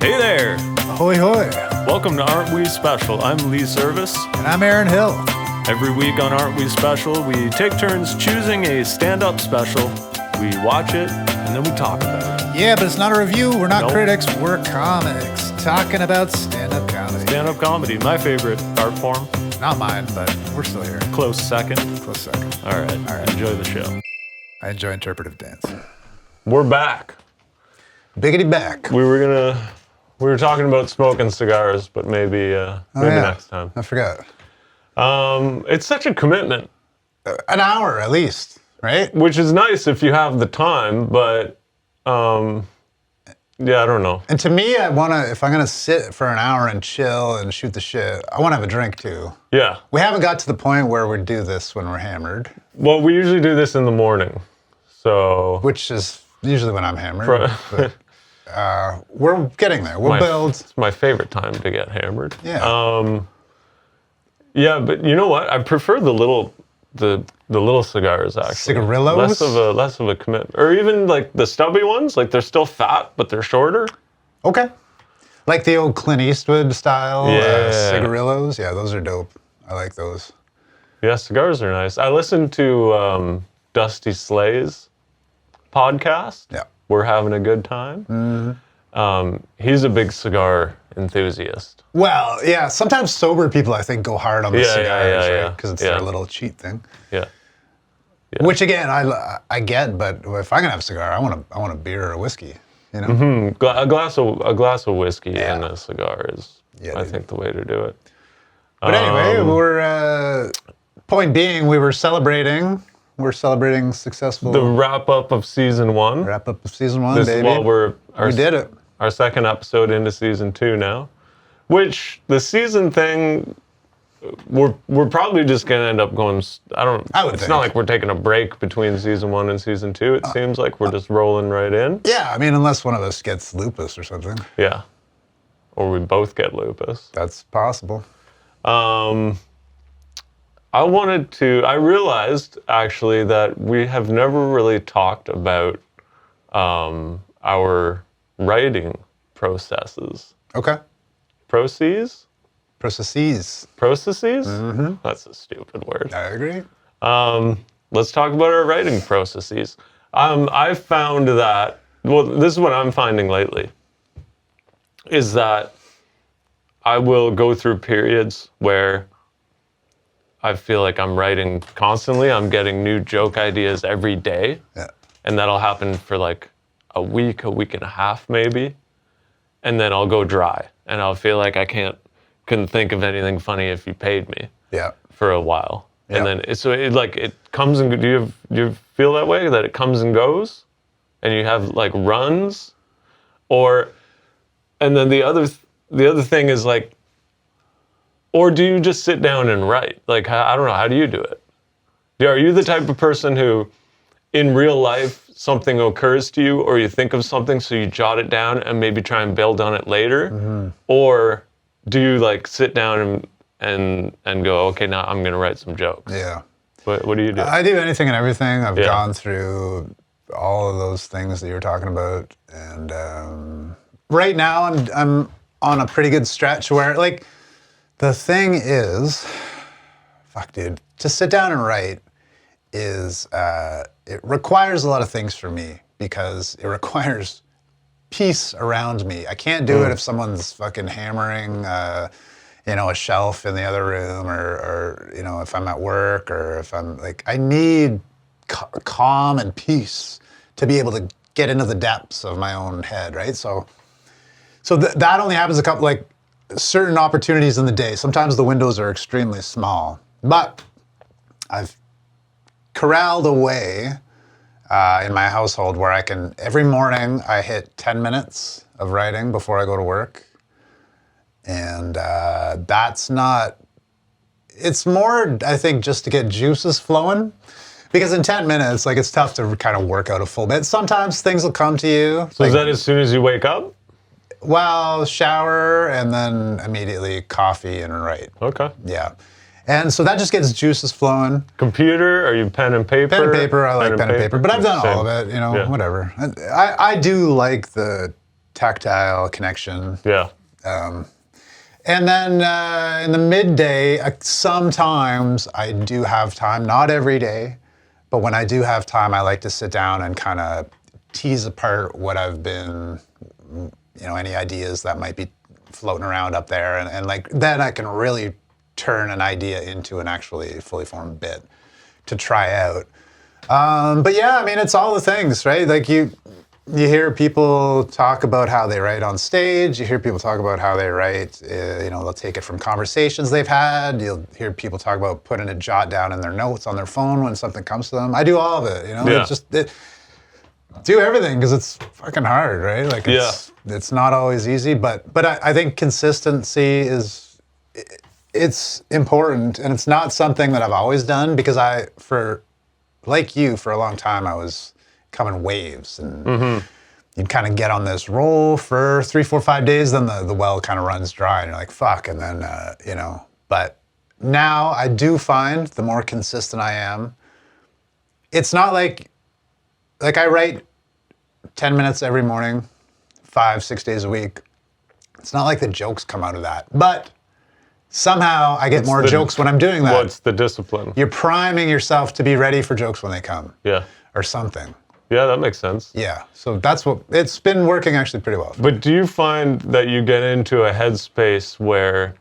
Hey there! Ahoy hoy! Welcome to Aren't We Special. I'm Lee Service. And I'm Aaron Hill. Every week on Aren't We Special, we take turns choosing a stand-up special. We watch it, and then we talk about it. Yeah, but it's not a review. We're not Nope. critics. We're comics. Talking about stand-up comedy. Stand-up comedy, my favorite art form. Not mine, but we're still here. Close second. Close second. All right. Enjoy the show. I enjoy interpretive dance. We're back. Biggity back. We were talking about smoking cigars, but maybe next time. I forgot. It's such a commitment. An hour at least, right? Which is nice if you have the time, but yeah, I don't know. And to me, if I'm gonna sit for an hour and chill and shoot the shit, I wanna have a drink too. Yeah. We haven't got to the point where we do this when we're hammered. Well, we usually do this in the morning, so. Which is usually when I'm hammered. But, we're getting there. We'll build. It's my favorite time to get hammered. Yeah. Yeah, but you know what? I prefer the little cigars actually. Cigarillos? Less of a commitment, or even like the stubby ones. Like they're still fat, but they're shorter. Okay. Like the old Clint Eastwood style cigarillos. Yeah, those are dope. I like those. Yeah, cigars are nice. I listened to Dusty Slay's podcast. Yeah. We're having a good time. Mm-hmm. He's a big cigar enthusiast. Well, yeah. Sometimes sober people, I think, go hard on the cigars, right? Because it's their little cheat thing. Yeah. Which again, I get, but if I'm gonna have a cigar, I want a beer or a whiskey. You know. Mm-hmm. A glass of whiskey and a cigar is, I think, the way to do it. But anyway, we're point being, we're celebrating successful. The wrap up of season 1. Wrap up of season 1, baby. Well, we did it. Our second episode into season 2 now, which the season thing, we're probably just gonna end up going. It's not like we're taking a break between season 1 and season 2. It seems like we're just rolling right in. Yeah, I mean, unless one of us gets lupus or something. Yeah, or we both get lupus. That's possible. I realized actually that we have never really talked about our writing processes. Okay. Processes? Mm-hmm. That's a stupid word. I agree. Let's talk about our writing processes. I've found that, this is what I'm finding lately, is that I will go through periods where I feel like I'm writing constantly. I'm getting new joke ideas every day. Yeah. And that'll happen for like a week and a half maybe. And then I'll go dry. And I'll feel like I couldn't think of anything funny if you paid me. Yeah. For a while. Yeah. And then it comes and do you feel that way, that it comes and goes? And you have like runs? And then the other thing is like, or do you just sit down and write? Like, I don't know, how do you do it? Are you the type of person who, in real life, something occurs to you, or you think of something, so you jot it down and maybe try and build on it later? Mm-hmm. Or do you like sit down and go, okay, now I'm gonna write some jokes? Yeah. What do you do? I do anything and everything. I've gone through all of those things that you were talking about, and right now I'm on a pretty good stretch where like. The thing is, fuck dude, to sit down and write is, it requires a lot of things for me because it requires peace around me. I can't do it if someone's fucking hammering, a shelf in the other room or if I'm at work or if I'm like, I need calm and peace to be able to get into the depths of my own head, right? So that only happens certain opportunities in the day. Sometimes the windows are extremely small, but I've corralled a way in my household where I can, every morning I hit 10 minutes of writing before I go to work. And it's more, I think, just to get juices flowing. Because in 10 minutes, it's tough to kind of work out a full bit. Sometimes things will come to you. So is that as soon as you wake up? Well, shower and then immediately coffee and write. Okay. Yeah. And so that just gets juices flowing. Computer? Are you pen and paper? Pen and paper. I like pen and paper. But I've done all of it, whatever. I do like the tactile connection. Yeah. And then in the midday, sometimes I do have time, not every day, but when I do have time, I like to sit down and kind of tease apart what I've been, any ideas that might be floating around up there. And like, then I can really turn an idea into an actually fully formed bit to try out. But yeah, I mean, it's all the things, right? Like you hear people talk about how they write on stage. You hear people talk about how they write, they'll take it from conversations they've had. You'll hear people talk about putting a jot down in their notes on their phone when something comes to them. I do all of it, Yeah. Do everything because it's fucking hard, right? Like it's not always easy, but I think consistency it's important, and it's not something that I've always done because like you, for a long time, I was coming waves, and you'd kind of get on this roll for 3, 4, 5 days, then the well kind of runs dry, and you're like, fuck, and then, But now I do find the more consistent I am, it's not like I write 10 minutes every morning, 5, 6 days a week. It's not like the jokes come out of that, but somehow I get more jokes when I'm doing that. What's the discipline? You're priming yourself to be ready for jokes when they come. Yeah. Or something. Yeah, that makes sense. Yeah. So it's been working actually pretty well. But do you find that you get into a headspace where,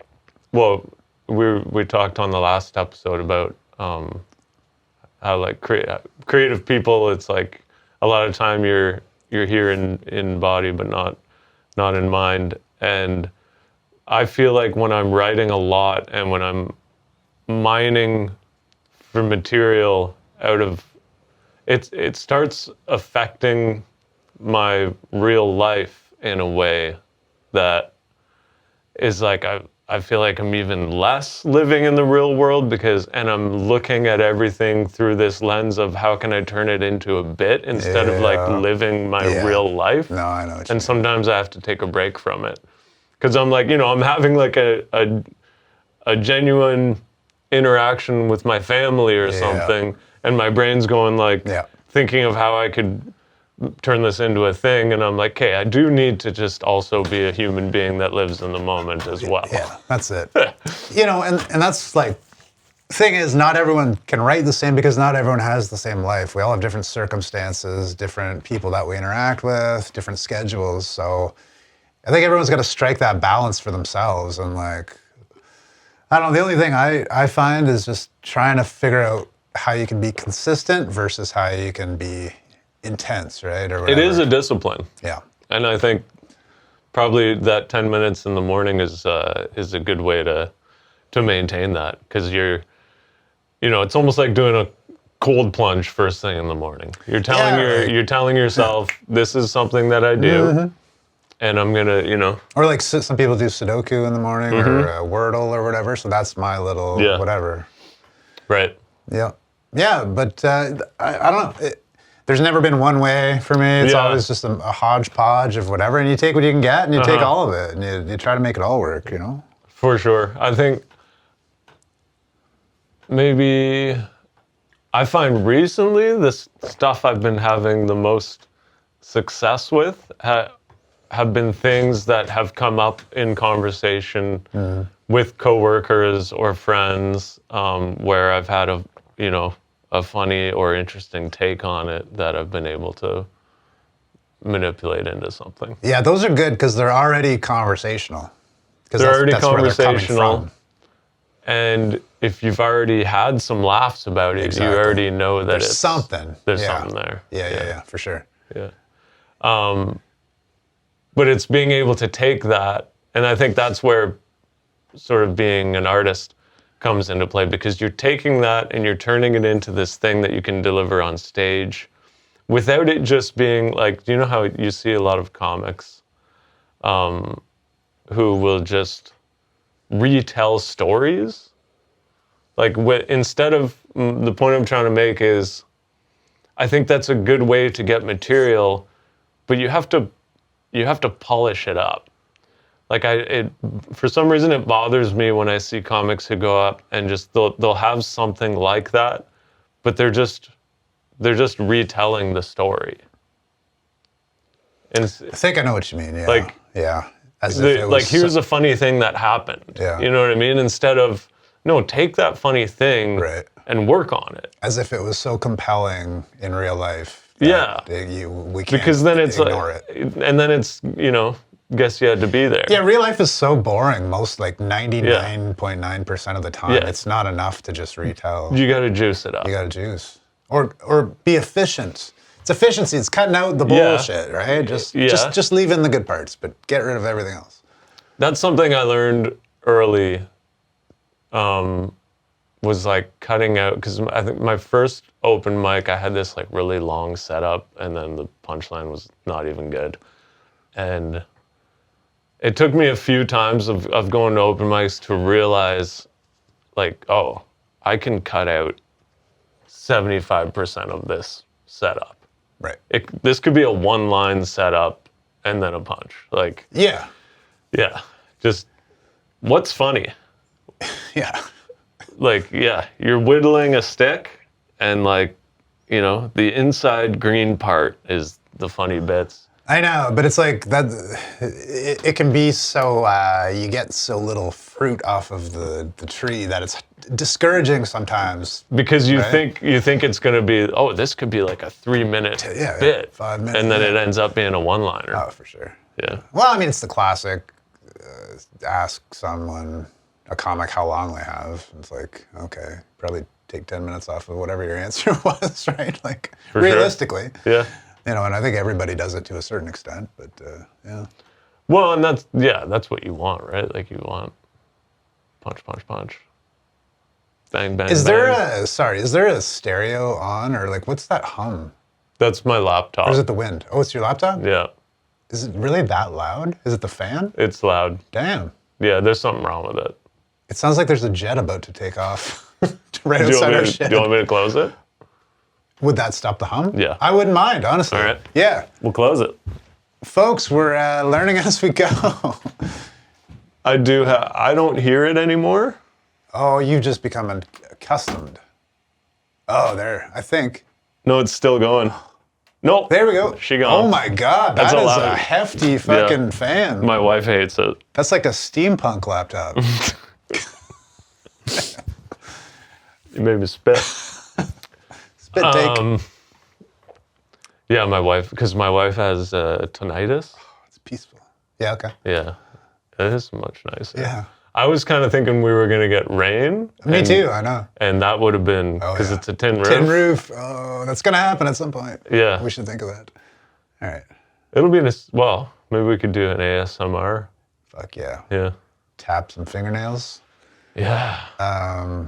well, we talked on the last episode about how like creative people, it's like a lot of time you're here in body but not in mind. And I feel like when I'm writing a lot and when I'm mining for material out of it starts affecting my real life in a way that is like I feel like I'm even less living in the real world and I'm looking at everything through this lens of how can I turn it into a bit instead of like living my real life. No, I know what you mean. And sometimes I have to take a break from it. Because I'm like, I'm having like a genuine interaction with my family or something, and my brain's going like thinking of how I could turn this into a thing, and I'm like, okay, I do need to just also be a human being that lives in the moment as well. Yeah, that's it. And that's like, thing is, not everyone can write the same because not everyone has the same life. We all have different circumstances, different people that we interact with, different schedules, so I think everyone's got to strike that balance for themselves. And like, I don't know, the only thing I find is just trying to figure out how you can be consistent versus how you can be intense, right? Or whatever. It is a discipline. Yeah. And I think probably that 10 minutes in the morning is a good way to maintain that. Because it's almost like doing a cold plunge first thing in the morning. You're telling yourself, this is something that I do. And I'm gonna, Or like some people do Sudoku in the morning or Wordle or whatever. So that's my little whatever. Right. Yeah. Yeah, but I don't know. There's never been one way for me. It's always just a hodgepodge of whatever. And you take what you can get and you take all of it. And you try to make it all work, For sure. I think maybe I find recently the stuff I've been having the most success with have been things that have come up in conversation with coworkers or friends where I've had a funny or interesting take on it that I've been able to manipulate into something. Yeah, those are good because they're already conversational. They're already conversational. And if you've already had some laughs about it, you already know that there's something. There's something there. Yeah, for sure. Yeah. But it's being able to take that, and I think that's where sort of being an artist comes into play, because you're taking that and you're turning it into this thing that you can deliver on stage without it just being like, do you know how you see a lot of comics who will just retell stories? Like instead of, the point I'm trying to make is, I think that's a good way to get material, but you have to polish it up. Like for some reason it bothers me when I see comics who go up and just they'll have something like that, but they're just retelling the story. And I think I know what you mean. Yeah. Like, yeah. As if it was like, here's a funny thing that happened. Yeah. You know what I mean? Instead of, no, take that funny thing Right. and work on it. as if it was so compelling in real life. Yeah. We can't Because then it's ignore like, it. and then it's, guess you had to be there. Yeah, real life is so boring. Most 99.9% of the time, Yeah. it's not enough to just retell. You got to juice it up. You got to juice or be efficient. It's efficiency. It's cutting out the bullshit, right? Just leave in the good parts, but get rid of everything else. That's something I learned early. Was like cutting out, because I think my first open mic, I had this like really long setup, and then the punchline was not even good. And it took me a few times of going to open mics to realize, like, oh, I can cut out 75% of this setup. Right. This could be a one-line setup and then a punch. Like, Yeah. just what's funny? Yeah. Like, you're whittling a stick, and like, the inside green part is the funny bits. I know, but it's like that. It can be so you get so little fruit off of the tree that it's discouraging sometimes. Because you think it's gonna be, oh, this could be like a 3-minute bit, 5 minutes, and then it ends up being a one-liner. Oh, for sure. Yeah. Well, I mean, it's the classic. Ask someone, a comic, how long they have. It's like, okay, probably take 10 minutes off of whatever your answer was, right? Like, For realistically. Sure. Yeah. And I think everybody does it to a certain extent, but yeah. Well, and that's what you want, right? Like, you want punch, punch, punch. Bang, bang, Is bang. there a stereo on, or like, what's that hum? That's my laptop. Or is it the wind? Oh, it's your laptop? Yeah. Is it really that loud? Is it the fan? It's loud. Damn. Yeah, there's something wrong with it. It sounds like there's a jet about to take off right Do you outside our want shed. me to close it? Would that stop the hum? Yeah. I wouldn't mind, honestly. All right. Yeah. We'll close it. Folks, we're learning as we go. I don't hear it anymore. Oh, you've just become accustomed. Oh, there, I think. No, it's still going. Nope. There we go. She gone. Oh my God, That's that is loud. a hefty fucking fan. My wife hates it. That's like a steampunk laptop. You made me spit. Spit take. Yeah, because my wife has tinnitus. It's peaceful. Yeah, okay. Yeah, it is much nicer. Yeah. I was kind of thinking we were gonna get rain. Me too, I know. And that would have been, because it's a tin roof. Tin roof. Oh, that's going to happen at some point. Yeah. We should think of that. All right. It'll be, maybe we could do an ASMR. Fuck yeah. Yeah. Tap some fingernails. Yeah. All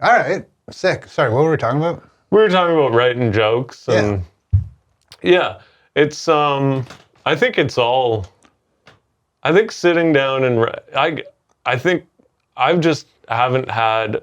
right. Sick. Sorry, what were we talking about? We were talking about writing jokes, and it's I think sitting down and I think I've just haven't had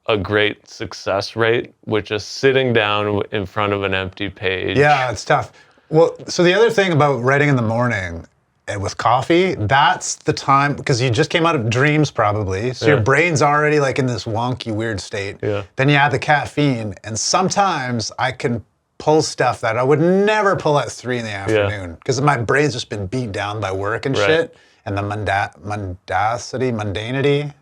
a great success rate with just sitting down in front of an empty page. Yeah, it's tough. Well, so the other thing about writing in the morning and with coffee, that's the time, because you just came out of dreams probably, so your brain's already like in this wonky, weird state. Yeah. Then you add the caffeine, and sometimes I can pull stuff that I would never pull at 3 in the afternoon, because my brain's just been beat down by work and shit, and the mundanity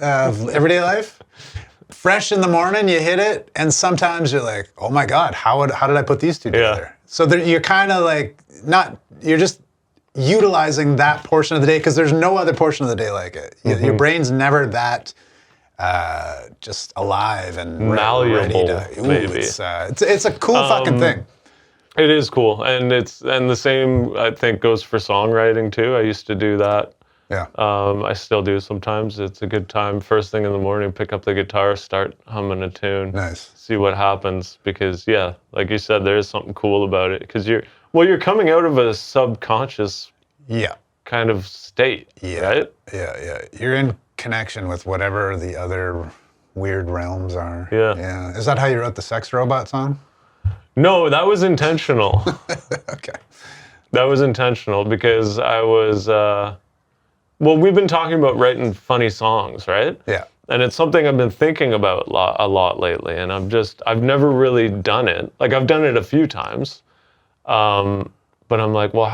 of everyday life. Fresh in the morning, you hit it, and sometimes you're like, oh my God, how did I put these two together? Yeah. So you're kind of like, you're just utilizing that portion of the day, because there's no other portion of the day like it. Your brain's never that just alive and malleable, ready to, maybe. It's a cool fucking thing. It is cool, and the same I think goes for songwriting too. I used to do that. Yeah. I still do sometimes. It's a good time. First thing in the morning, pick up the guitar, start humming a tune. Nice. See what happens, because like you said, there is something cool about it, because you're coming out of a subconscious kind of state, right? Yeah. You're in connection with whatever the other weird realms are. Yeah. Is that how you wrote the Sex Robot song? No, that was intentional. Okay. That was intentional, because I was, we've been talking about writing funny songs, right? Yeah. And it's something I've been thinking about a lot lately, and I've never really done it. Like, I've done it a few times, but I'm like, well,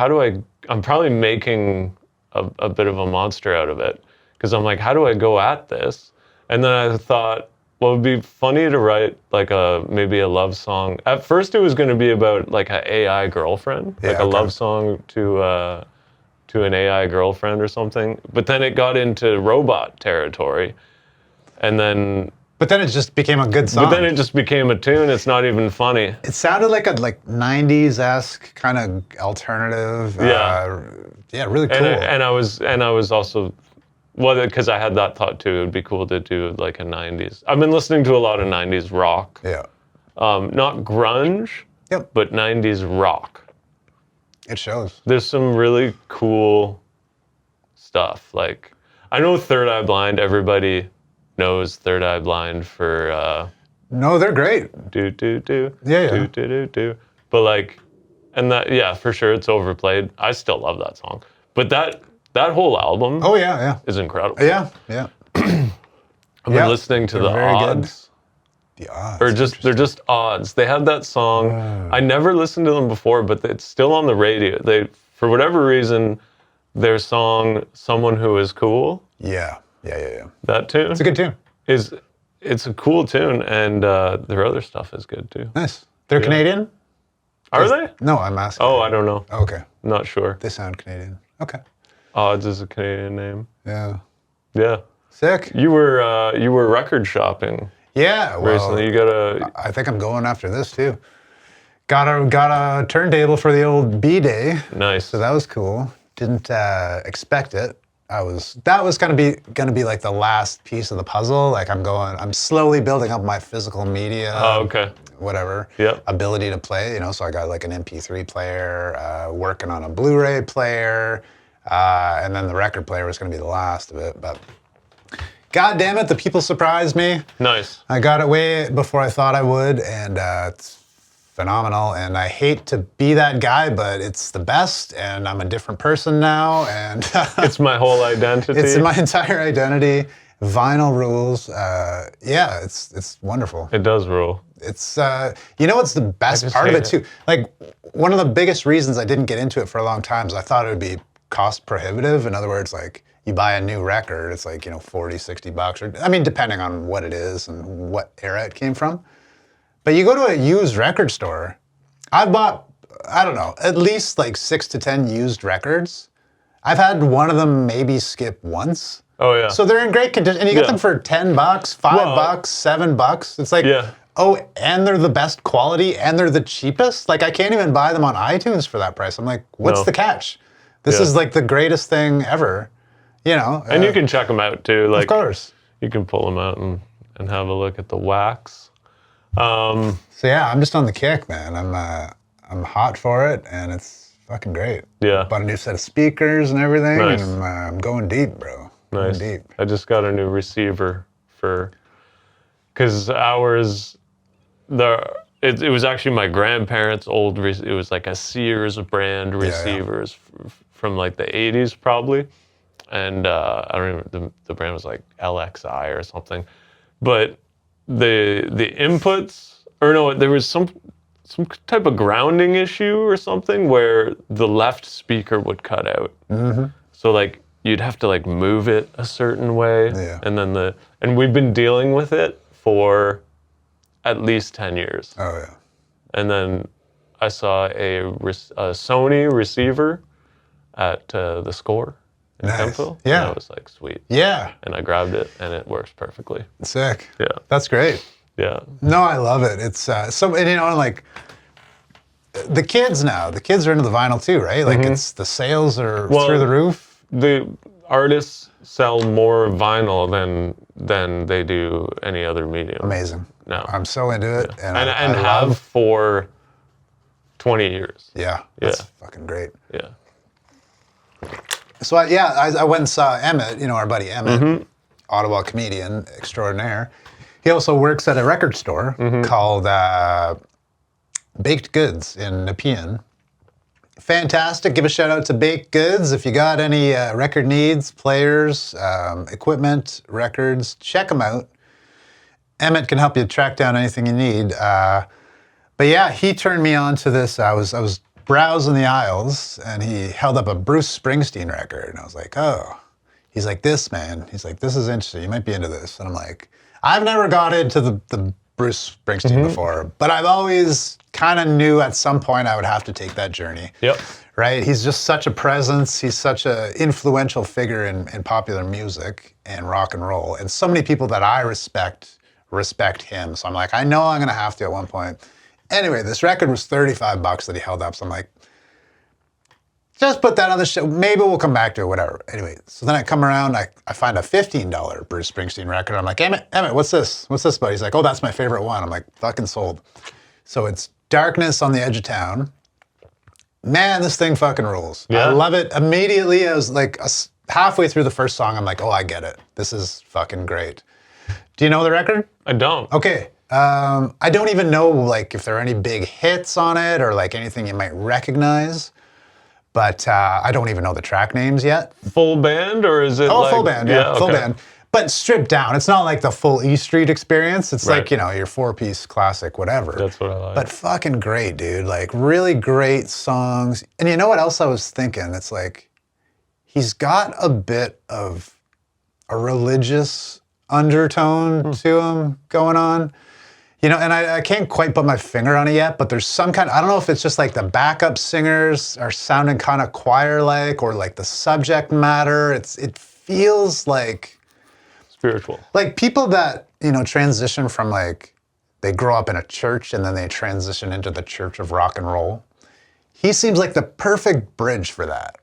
I'm probably making a bit of a monster out of it, because I'm like, how do I go at this? And then I thought, well, it'd be funny to write like maybe a love song. At first it was going to be about like an AI girlfriend, like a love song to an AI girlfriend or something. But then it got into robot territory. And then... But then it just became a good song. But then it just became a tune. It's not even funny. It sounded like a 90s-esque kind of alternative. Yeah, really cool. And I was also... Well, because I had that thought too. It would be cool to do like a 90s. I've been listening to a lot of 90s rock. Yeah. Not grunge, but 90s rock. It shows. There's some really cool stuff. Like, I know Third Eye Blind, everybody knows Third Eye Blind for... No, they're great. Do, do, do. Yeah. Do, do, do, do. But like, and that, yeah, for sure, it's overplayed. I still love that song. But that whole album is incredible. Yeah. I've been listening to the Odds. The Odds. Or they're just Odds. They had that song. I never listened to them before, but it's still on the radio. They, for whatever reason, their song "Someone Who Is Cool." Yeah. That tune. It's a good tune. It's a cool tune, and their other stuff is good too. Nice. They're Canadian? Are they? No, I'm asking. Oh, I don't know. Okay. Not sure. They sound Canadian. Okay. Odds is a Canadian name. Yeah. Sick. You were record shopping. Yeah. Well, recently. I think I'm going after this too. Got a turntable for the old B-Day. Nice. So that was cool. Didn't expect it. That was gonna be like the last piece of the puzzle. Like I'm slowly building up my physical media. Oh, okay. Whatever. Yep. Ability to play, so I got like an MP3 player, working on a Blu-ray player, and then the record player was gonna be the last of it, but God damn it, the people surprised me. Nice. I got it way before I thought I would, and it's phenomenal. And I hate to be that guy, but it's the best, and I'm a different person now, and it's my whole identity. It's my entire identity. Vinyl rules. It's wonderful. It does rule. It's what's the best part of it too? Like, one of the biggest reasons I didn't get into it for a long time is I thought it would be cost prohibitive. In other words, like, you buy a new record, it's like, $40, $60, or I mean, depending on what it is and what era it came from. But you go to a used record store, I've bought, I don't know, at least like 6 to 10 used records. I've had one of them maybe skip once. Oh yeah. So they're in great condition, and you get them for $10, $5, $7. It's like, oh, and they're the best quality, and they're the cheapest. Like, I can't even buy them on iTunes for that price. I'm like, what's the catch? This is like the greatest thing ever, And you can check them out too. Like, of course. You can pull them out and have a look at the wax. So yeah, I'm just on the kick, man. I'm hot for it, and it's fucking great. Yeah. Bought a new set of speakers and everything, Nice. and I'm going deep, bro. Nice. Going deep. I just got a new receiver because ours, it was actually my grandparents' old. It was like a Sears brand receivers from like the 80s probably, and I don't even. The brand was like LXI or something, but the inputs, or no, there was some type of grounding issue or something where the left speaker would cut out. Mm-hmm. So like you'd have to like move it a certain way, and then and we've been dealing with it for at least 10 years. Oh yeah. And then I saw a Sony receiver at the Score in Hemphill. Yeah. And I was like, sweet. Yeah. And I grabbed it, and it works perfectly. Sick. Yeah. That's great. Yeah. No, I love it. It's like the kids now. The kids are into the vinyl too, right? Like it's the sales are through the roof. The artists sell more vinyl than they do any other medium. Amazing. No. I'm so into it, and I have love for 20 years. Yeah. That's fucking great. Yeah. So I went and saw Emmett, our buddy Emmett, Ottawa comedian extraordinaire. He also works at a record store called Baked Goods in Nepean. fantastic. Give a shout out to Baked Goods. If you got any record needs, players, equipment, records, check them out. Emmett can help you track down anything you need. But yeah, he turned me on to this. I was browsing the aisles, and he held up a Bruce Springsteen record, and I was like, oh. He's like, this, man. He's like, this is interesting. You might be into this. And I'm like, I've never got into the Bruce Springsteen before, but I've always kind of knew at some point I would have to take that journey. Yep. Right? He's just such a presence. He's such an influential figure in popular music and rock and roll. And so many people that I respect him. So I'm like, I know I'm going to have to at one point. Anyway, this record was $35 that he held up. So I'm like, just put that on the show. Maybe we'll come back to it, whatever. Anyway, so then I come around, I find a $15 Bruce Springsteen record. I'm like, Emmett, what's this? What's this about? He's like, oh, that's my favorite one. I'm like, fucking sold. So it's Darkness on the Edge of Town. Man, this thing fucking rules. Yeah. I love it. Immediately, I was like, halfway through the first song, I'm like, oh, I get it. This is fucking great. Do you know the record? I don't. Okay. I don't even know like if there are any big hits on it or like anything you might recognize. But I don't even know the track names yet. Full band, or is it full band, yeah, okay. full band. But stripped down. It's not like the full E Street experience. It's like, you know, your 4-piece classic, whatever. That's what I like. But fucking great, dude. Like, really great songs. And you know what else I was thinking? It's like, he's got a bit of a religious undertone to him going on. You know, and I can't quite put my finger on it yet, but there's some kind of, I don't know if it's just like the backup singers are sounding kind of choir-like or like the subject matter. It feels like spiritual. Like people that, you know, transition from like, they grow up in a church and then they transition into the church of rock and roll. He seems like the perfect bridge for that,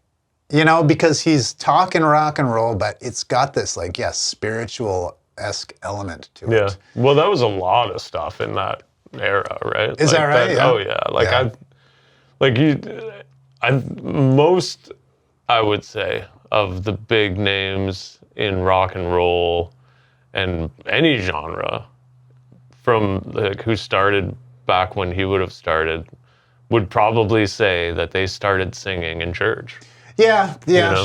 you know, because he's talking rock and roll, but it's got this like, spiritual-esque element to it. Yeah. Well, that was a lot of stuff in that era, right? Is like that right? Oh yeah. Like most, I would say, of the big names in rock and roll and any genre from like who started back when he would have started would probably say that they started singing in church. Yeah, You know?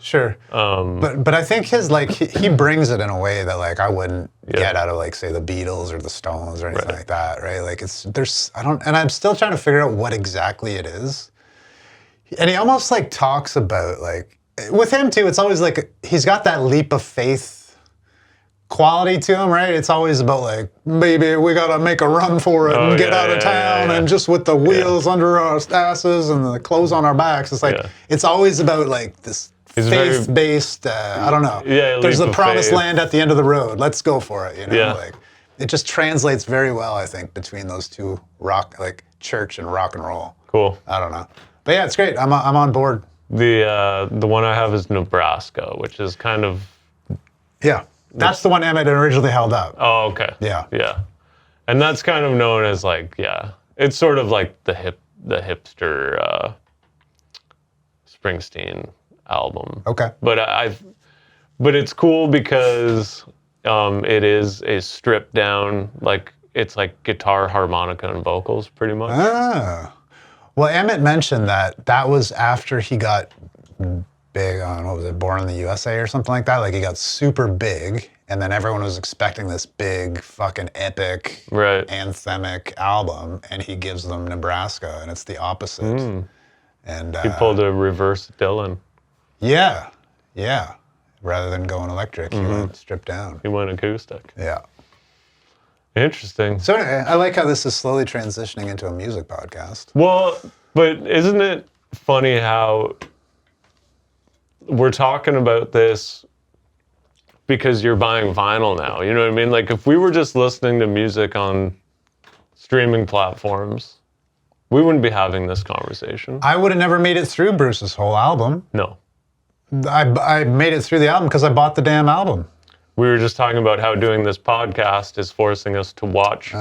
sure. But I think his like he brings it in a way that like I wouldn't get out of like say the Beatles or the Stones or anything like that, right? Like I'm still trying to figure out what exactly it is. And he almost like talks about like with him too, it's always like he's got that leap of faith quality to him, right? It's always about like, baby, we gotta make a run for it and get out of town and just with the wheels under our asses and the clothes on our backs. It's like, it's always about like this faith-based, I don't know. Yeah, there's the promised land at the end of the road. Let's go for it, you know? Like, it just translates very well, I think, between those two like church and rock and roll. Cool. I don't know. But yeah, it's great. I'm on board. The one I have is Nebraska, which is kind of... Yeah. That's the one Emmett originally held up. Oh, okay. Yeah. Yeah. And that's kind of known as like, it's sort of like the hipster Springsteen album. Okay. But it's cool because it is a stripped down, like it's like guitar, harmonica, and vocals pretty much. Ah. Well, Emmett mentioned that was after he got big on, what was it, Born in the USA or something like that? Like he got super big and then everyone was expecting this big fucking epic anthemic album and he gives them Nebraska and it's the opposite. And he pulled a reverse Dylan. Yeah. Rather than going electric, he went stripped down. He went acoustic. Yeah. Interesting. So anyway, I like how this is slowly transitioning into a music podcast. Well, but isn't it funny how we're talking about this because you're buying vinyl now? You know what I mean? Like if we were just listening to music on streaming platforms, we wouldn't be having this conversation. I would have never made it through Bruce's whole album. No. I made it through the album because I bought the damn album. We were just talking about how doing this podcast is forcing us to watch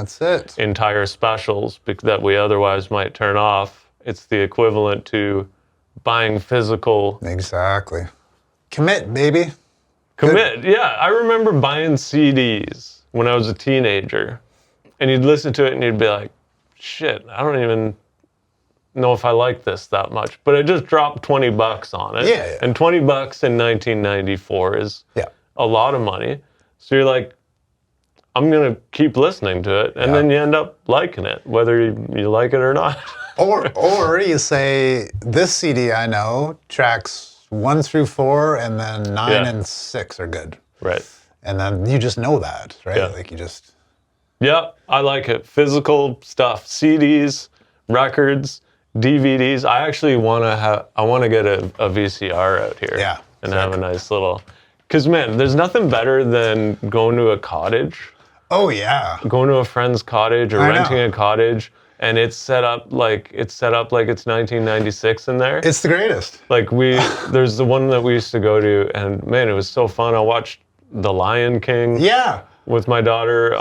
entire specials that we otherwise might turn off. It's the equivalent to buying physical. Exactly. Commit, baby. Commit. Good. Yeah, I remember buying CDs when I was a teenager, and you'd listen to it and you'd be like, shit, I don't even know if I like this that much, but I just dropped $20 on it. Yeah. And $20 in 1994 is a lot of money. So you're like, I'm gonna keep listening to it, and then you end up liking it, whether you like it or not. or you say, this CD I know tracks 1 through 4, and then 9 and 6 are good. Right. And then you just know that, right? Yeah. Like you just. Yeah, I like it. Physical stuff, CDs, records, DVDs. I actually want to get a VCR out here. Yeah. And have a nice little. Because man, there's nothing better than going to a cottage. Oh yeah. Going to a friend's cottage or renting a cottage, and it's set up like it's 1996 in there. It's the greatest. Like there's the one that we used to go to, and man, it was so fun. I watched The Lion King. Yeah. With my daughter.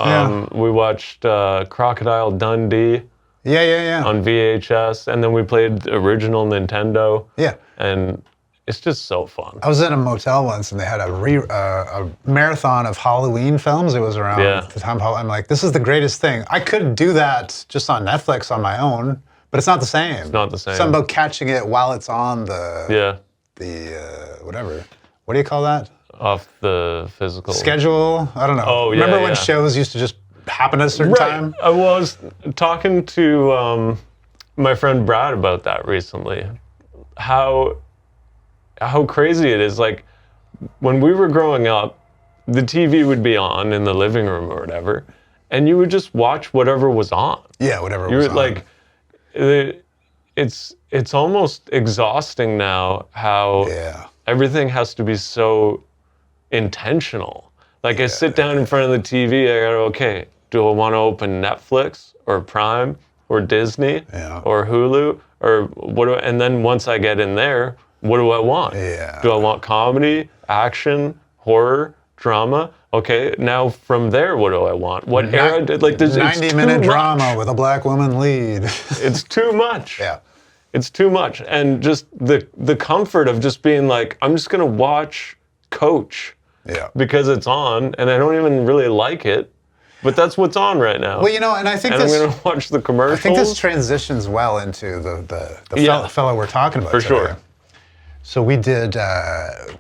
We watched Crocodile Dundee. Yeah. On VHS, and then we played original Nintendo. Yeah. And it's just so fun. I was in a motel once, and they had a marathon of Halloween films. It was around the time. I'm like, this is the greatest thing. I could do that just on Netflix on my own, but it's not the same. It's not the same. Something about catching it while it's on the whatever. What do you call that? Off the physical schedule. I don't know. Oh yeah. Remember when shows used to just happen at a certain time? I was talking to my friend Brad about that recently. How crazy it is. Like when we were growing up, the TV would be on in the living room or whatever, and you would just watch whatever was on. Yeah, whatever was on. Like, it's almost exhausting now how everything has to be so intentional. Like I sit down in front of the TV, I go, okay, do I want to open Netflix or Prime or Disney or Hulu or what? And then once I get in there, what do I want? Yeah. Do I want comedy, action, horror, drama? Okay, now from there, what do I want? What era did there's 90-minute drama with a black woman lead. It's too much. Yeah. It's too much. And just the comfort of just being like, I'm just gonna watch Coach. Yeah. Because it's on, and I don't even really like it, but that's what's on right now. Well, and I think I'm going to watch the commercials. I think this transitions well into the fellow we're talking about for today. sure. So we did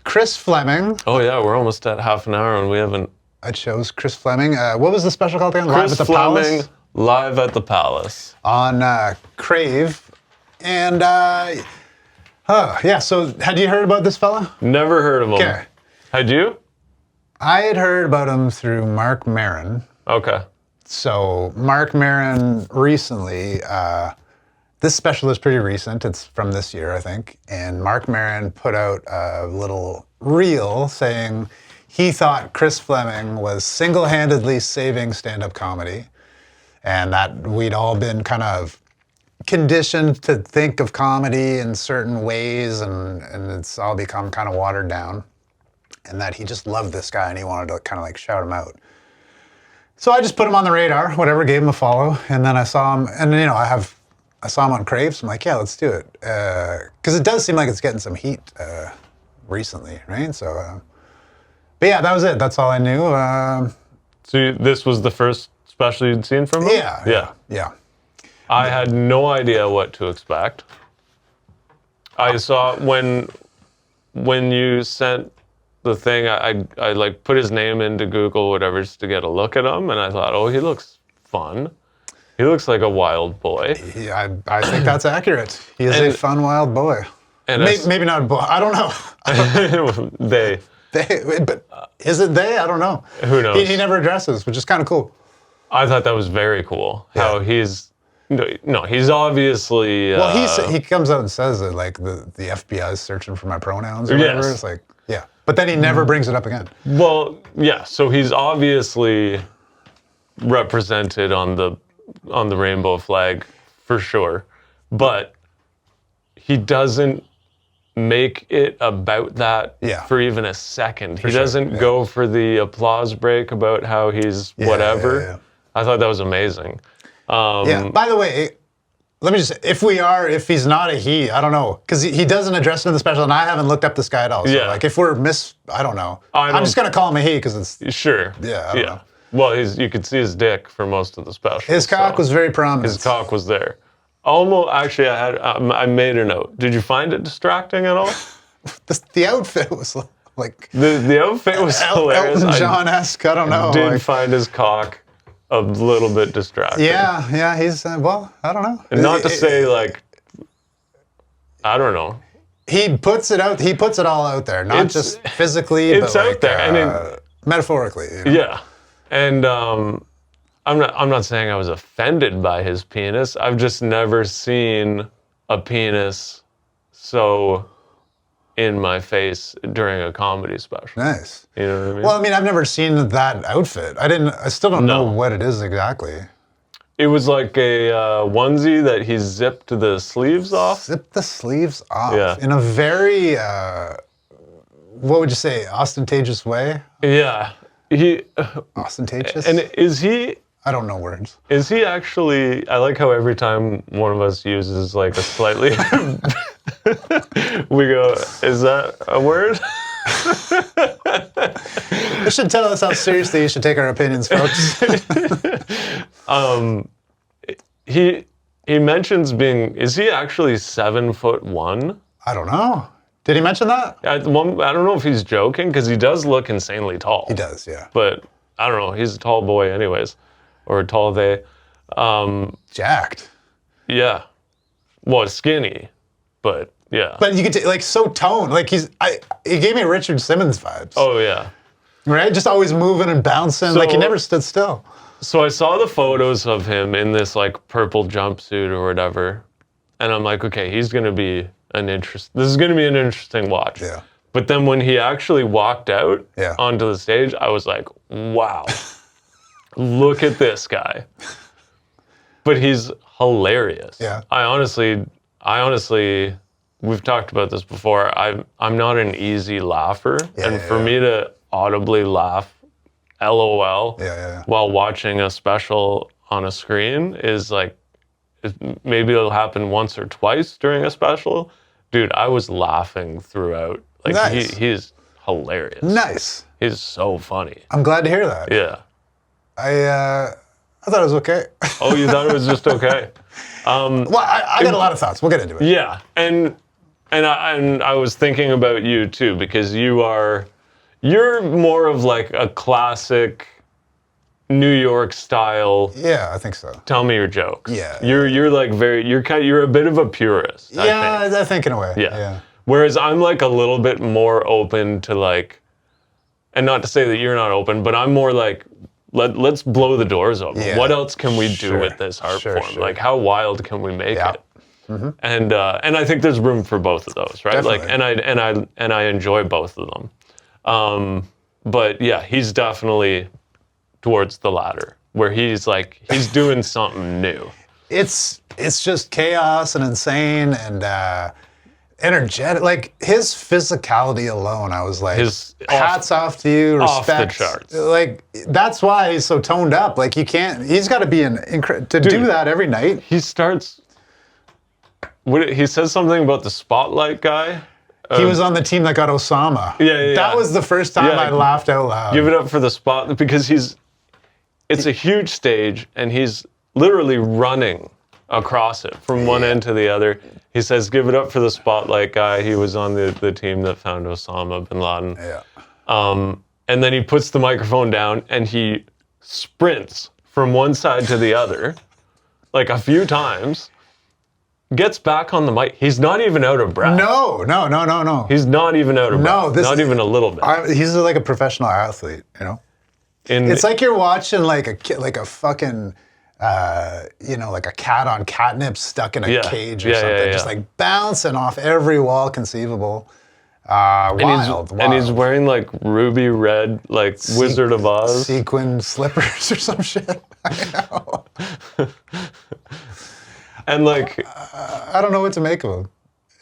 Chris Fleming. Oh yeah, we're almost at half an hour, and we haven't. I chose Chris Fleming. What was the special called again? Live at the Fleming, Palace. Live at the Palace On Crave, and So had you heard about this fella? Never heard of him. Okay. Had you? I had heard about him through Mark Maron. Okay. So Mark Maron recently, this special is pretty recent. It's from this year, I think. And Mark Maron put out a little reel saying he thought Chris Fleming was single-handedly saving stand-up comedy, and that we'd all been kind of conditioned to think of comedy in certain ways, and it's all become kind of watered down. And that he just loved this guy and he wanted to kind of like shout him out. So I just put him on the radar, whatever, gave him a follow, and then I saw him, and I saw him on Crave, so I'm like, yeah, let's do it. Because it does seem like it's getting some heat recently, right? So, but yeah, that was it. That's all I knew. So this was the first special you'd seen from him? Yeah. I had no idea what to expect. I saw when you sent the thing, I like put his name into Google, whatever, just to get a look at him, and I thought, oh, he looks fun. He looks like a wild boy. Yeah, I think that's accurate. He is a fun wild boy. And maybe not a boy. I don't know. They. But is it they? I don't know. Who knows? He never addresses, which is kind of cool. I thought that was very cool. Yeah. How he's obviously. Well, he comes out and says that like the FBI is searching for my pronouns or whatever. It's like, yeah. But then he never brings it up again. Well, yeah. So he's obviously represented on the rainbow flag for sure, but he doesn't make it about that for even a second. He doesn't go for the applause break about how he's whatever. Yeah. I thought that was amazing. By the way, let me just, if he's not a he, I don't know. Because he doesn't address it in the special, and I haven't looked up this guy at all. So like if we're I don't know. I'm just going to call him a he because it's. Sure. Yeah, I don't know. Well, you could see his dick for most of the special. His cock was very prominent. His cock was there. Almost, actually, I made a note. Did you find it distracting at all? The outfit was like The outfit was hilarious. Elton John-esque. I don't know. Did find his cock a little bit distracting. Yeah. He's well, I don't know. And not to say like, I don't know. He puts it out. He puts it all out there, not just physically, it's but out there, and metaphorically. You know? Yeah, and I'm not saying I was offended by his penis. I've just never seen a penis so in my face during a comedy special. Nice. You know what I mean? Well, I mean, I've never seen that outfit. I still don't know what it is exactly. It was like a onesie that he zipped the sleeves off. Zip the sleeves off. Yeah. In a very, what would you say, ostentatious way? Yeah. Ostentatious? And is he... I don't know words. Is he actually... I like how every time one of us uses like a slightly... we go, is that a word? This should tell us how seriously you should take our opinions, folks. He mentions being... Is he actually 7'1"? I don't know. Did he mention that? I don't know if he's joking, because he does look insanely tall. He does, yeah. But I don't know. He's a tall boy anyways. Or a tall they. Jacked. Yeah. Well, skinny. But yeah. But you could like so toned. Like he gave me Richard Simmons vibes. Oh yeah. Right? Just always moving and bouncing. Like he never stood still. So I saw the photos of him in this like purple jumpsuit or whatever. And I'm like, okay, this is gonna be an interesting watch. Yeah. But then when he actually walked out Yeah. onto the stage, I was like, wow. Look at this guy. But he's hilarious. Yeah. I honestly, we've talked about this before. I'm not an easy laugher, and for me to audibly laugh, LOL, while watching a special on a screen is like, maybe it'll happen once or twice during a special. Dude, I was laughing throughout. Like Nice. he's hilarious. Nice. He's so funny. I'm glad to hear that. Yeah. I thought it was okay. Oh, you thought it was just okay? Well, I got a lot of thoughts. We'll get into it. Yeah, and I was thinking about you too, because you're more of like a classic New York style. Yeah, I think so. Tell me your jokes. Yeah. You're like you're a bit of a purist. I think in a way. Yeah. Whereas I'm like a little bit more open to like, and not to say that you're not open, but I'm more like, let's blow the doors open. Yeah. What else can we do with this art form? Sure. Like, how wild can we make it? Mm-hmm. And I think there's room for both of those, right? Definitely. Like, and I enjoy both of them. But yeah, he's definitely towards the latter, where he's doing something new. It's just chaos and insane and energetic. Like his physicality alone, I was like, hats off to you, respect. Off the charts. Like that's why he's so toned up. Like he's got to be do that every night. He starts. He says something about the spotlight guy. He was on the team that got Osama. Yeah. That was the first time I laughed out loud. Give it up for the spot, because it's a huge stage and he's literally running across it from one end to the other. He says, give it up for the spotlight guy. He was on the team that found Osama bin Laden. Yeah. And then he puts the microphone down and he sprints from one side to the other, like a few times, gets back on the mic. He's not even out of breath. No. He's not even out of breath. No, not even a little bit. He's like a professional athlete, you know? It's like you're watching like a fucking, like a cat on catnip stuck in a cage or something, just like bouncing off every wall conceivable. Wild. And he's wearing like ruby red, like Wizard of Oz. Sequin slippers or some shit. I know. And like, I don't know what to make of him.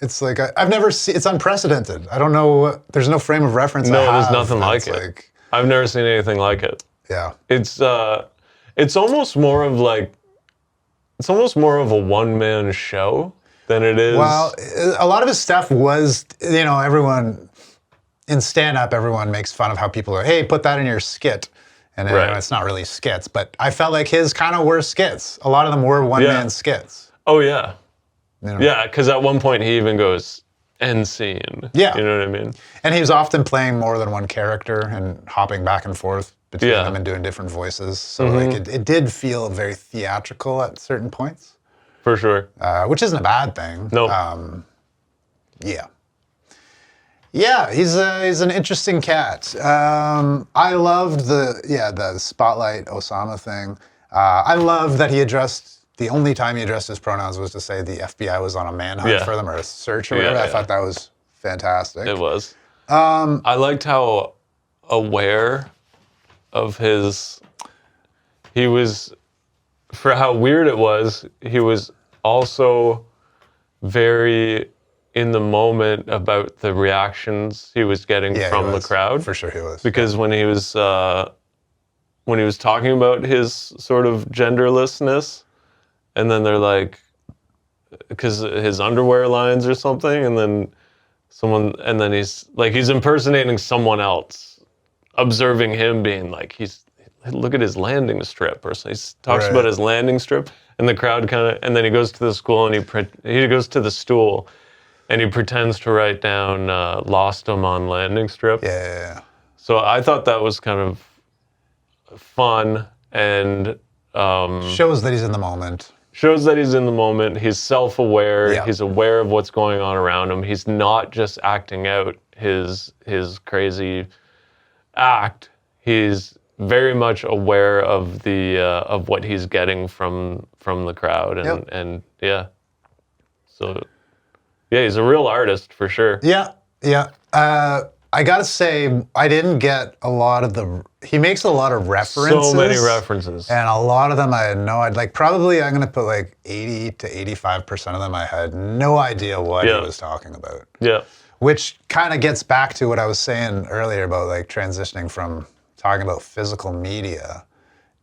It's like, I've never seen, it's unprecedented. I don't know, there's no frame of reference. No, there's nothing like it. I've never seen anything like it. Yeah. It's almost more of a one-man show than it is. Well, a lot of his stuff was, everyone, in stand-up, everyone makes fun of how people are, hey, put that in your skit. And it's not really skits, but I felt like his kind of were skits. A lot of them were one-man skits. Oh yeah. You know? Yeah, because at one point he even goes end scene. Yeah. You know what I mean? And he was often playing more than one character and hopping back and forth between them and doing different voices. So like it did feel very theatrical at certain points. For sure. Which isn't a bad thing. No. Yeah. Yeah, he's an interesting cat. I loved the Spotlight Osama thing. I love that the only time he addressed his pronouns was to say the FBI was on a manhunt for them or a search or whatever. I thought that was fantastic. It was. I liked how aware of he was, for how weird it was, he was also very in the moment about the reactions he was getting from the crowd. For sure he was. Because when he was talking about his sort of genderlessness, and then they're like, because his underwear lines or something, and then he's impersonating someone else, observing him being like, look at his landing strip, or so he talks about his landing strip, and the crowd and then he goes to the school and he goes to the stool, and he pretends to write down lost him on landing strip. Yeah. So I thought that was kind of fun and shows that he's in the moment. Shows that he's in the moment. He's self-aware. Yeah. He's aware of what's going on around him. He's not just acting out his crazy act. He's very much aware of of what he's getting from the crowd, and yeah. So yeah, he's a real artist for sure. Yeah. I gotta say, I didn't get a lot of he makes a lot of references. So many references. And a lot of them I had no idea. Like, probably I'm gonna put like 80 to 85% of them I had no idea what he was talking about. Yeah. Which kind of gets back to what I was saying earlier about like transitioning from talking about physical media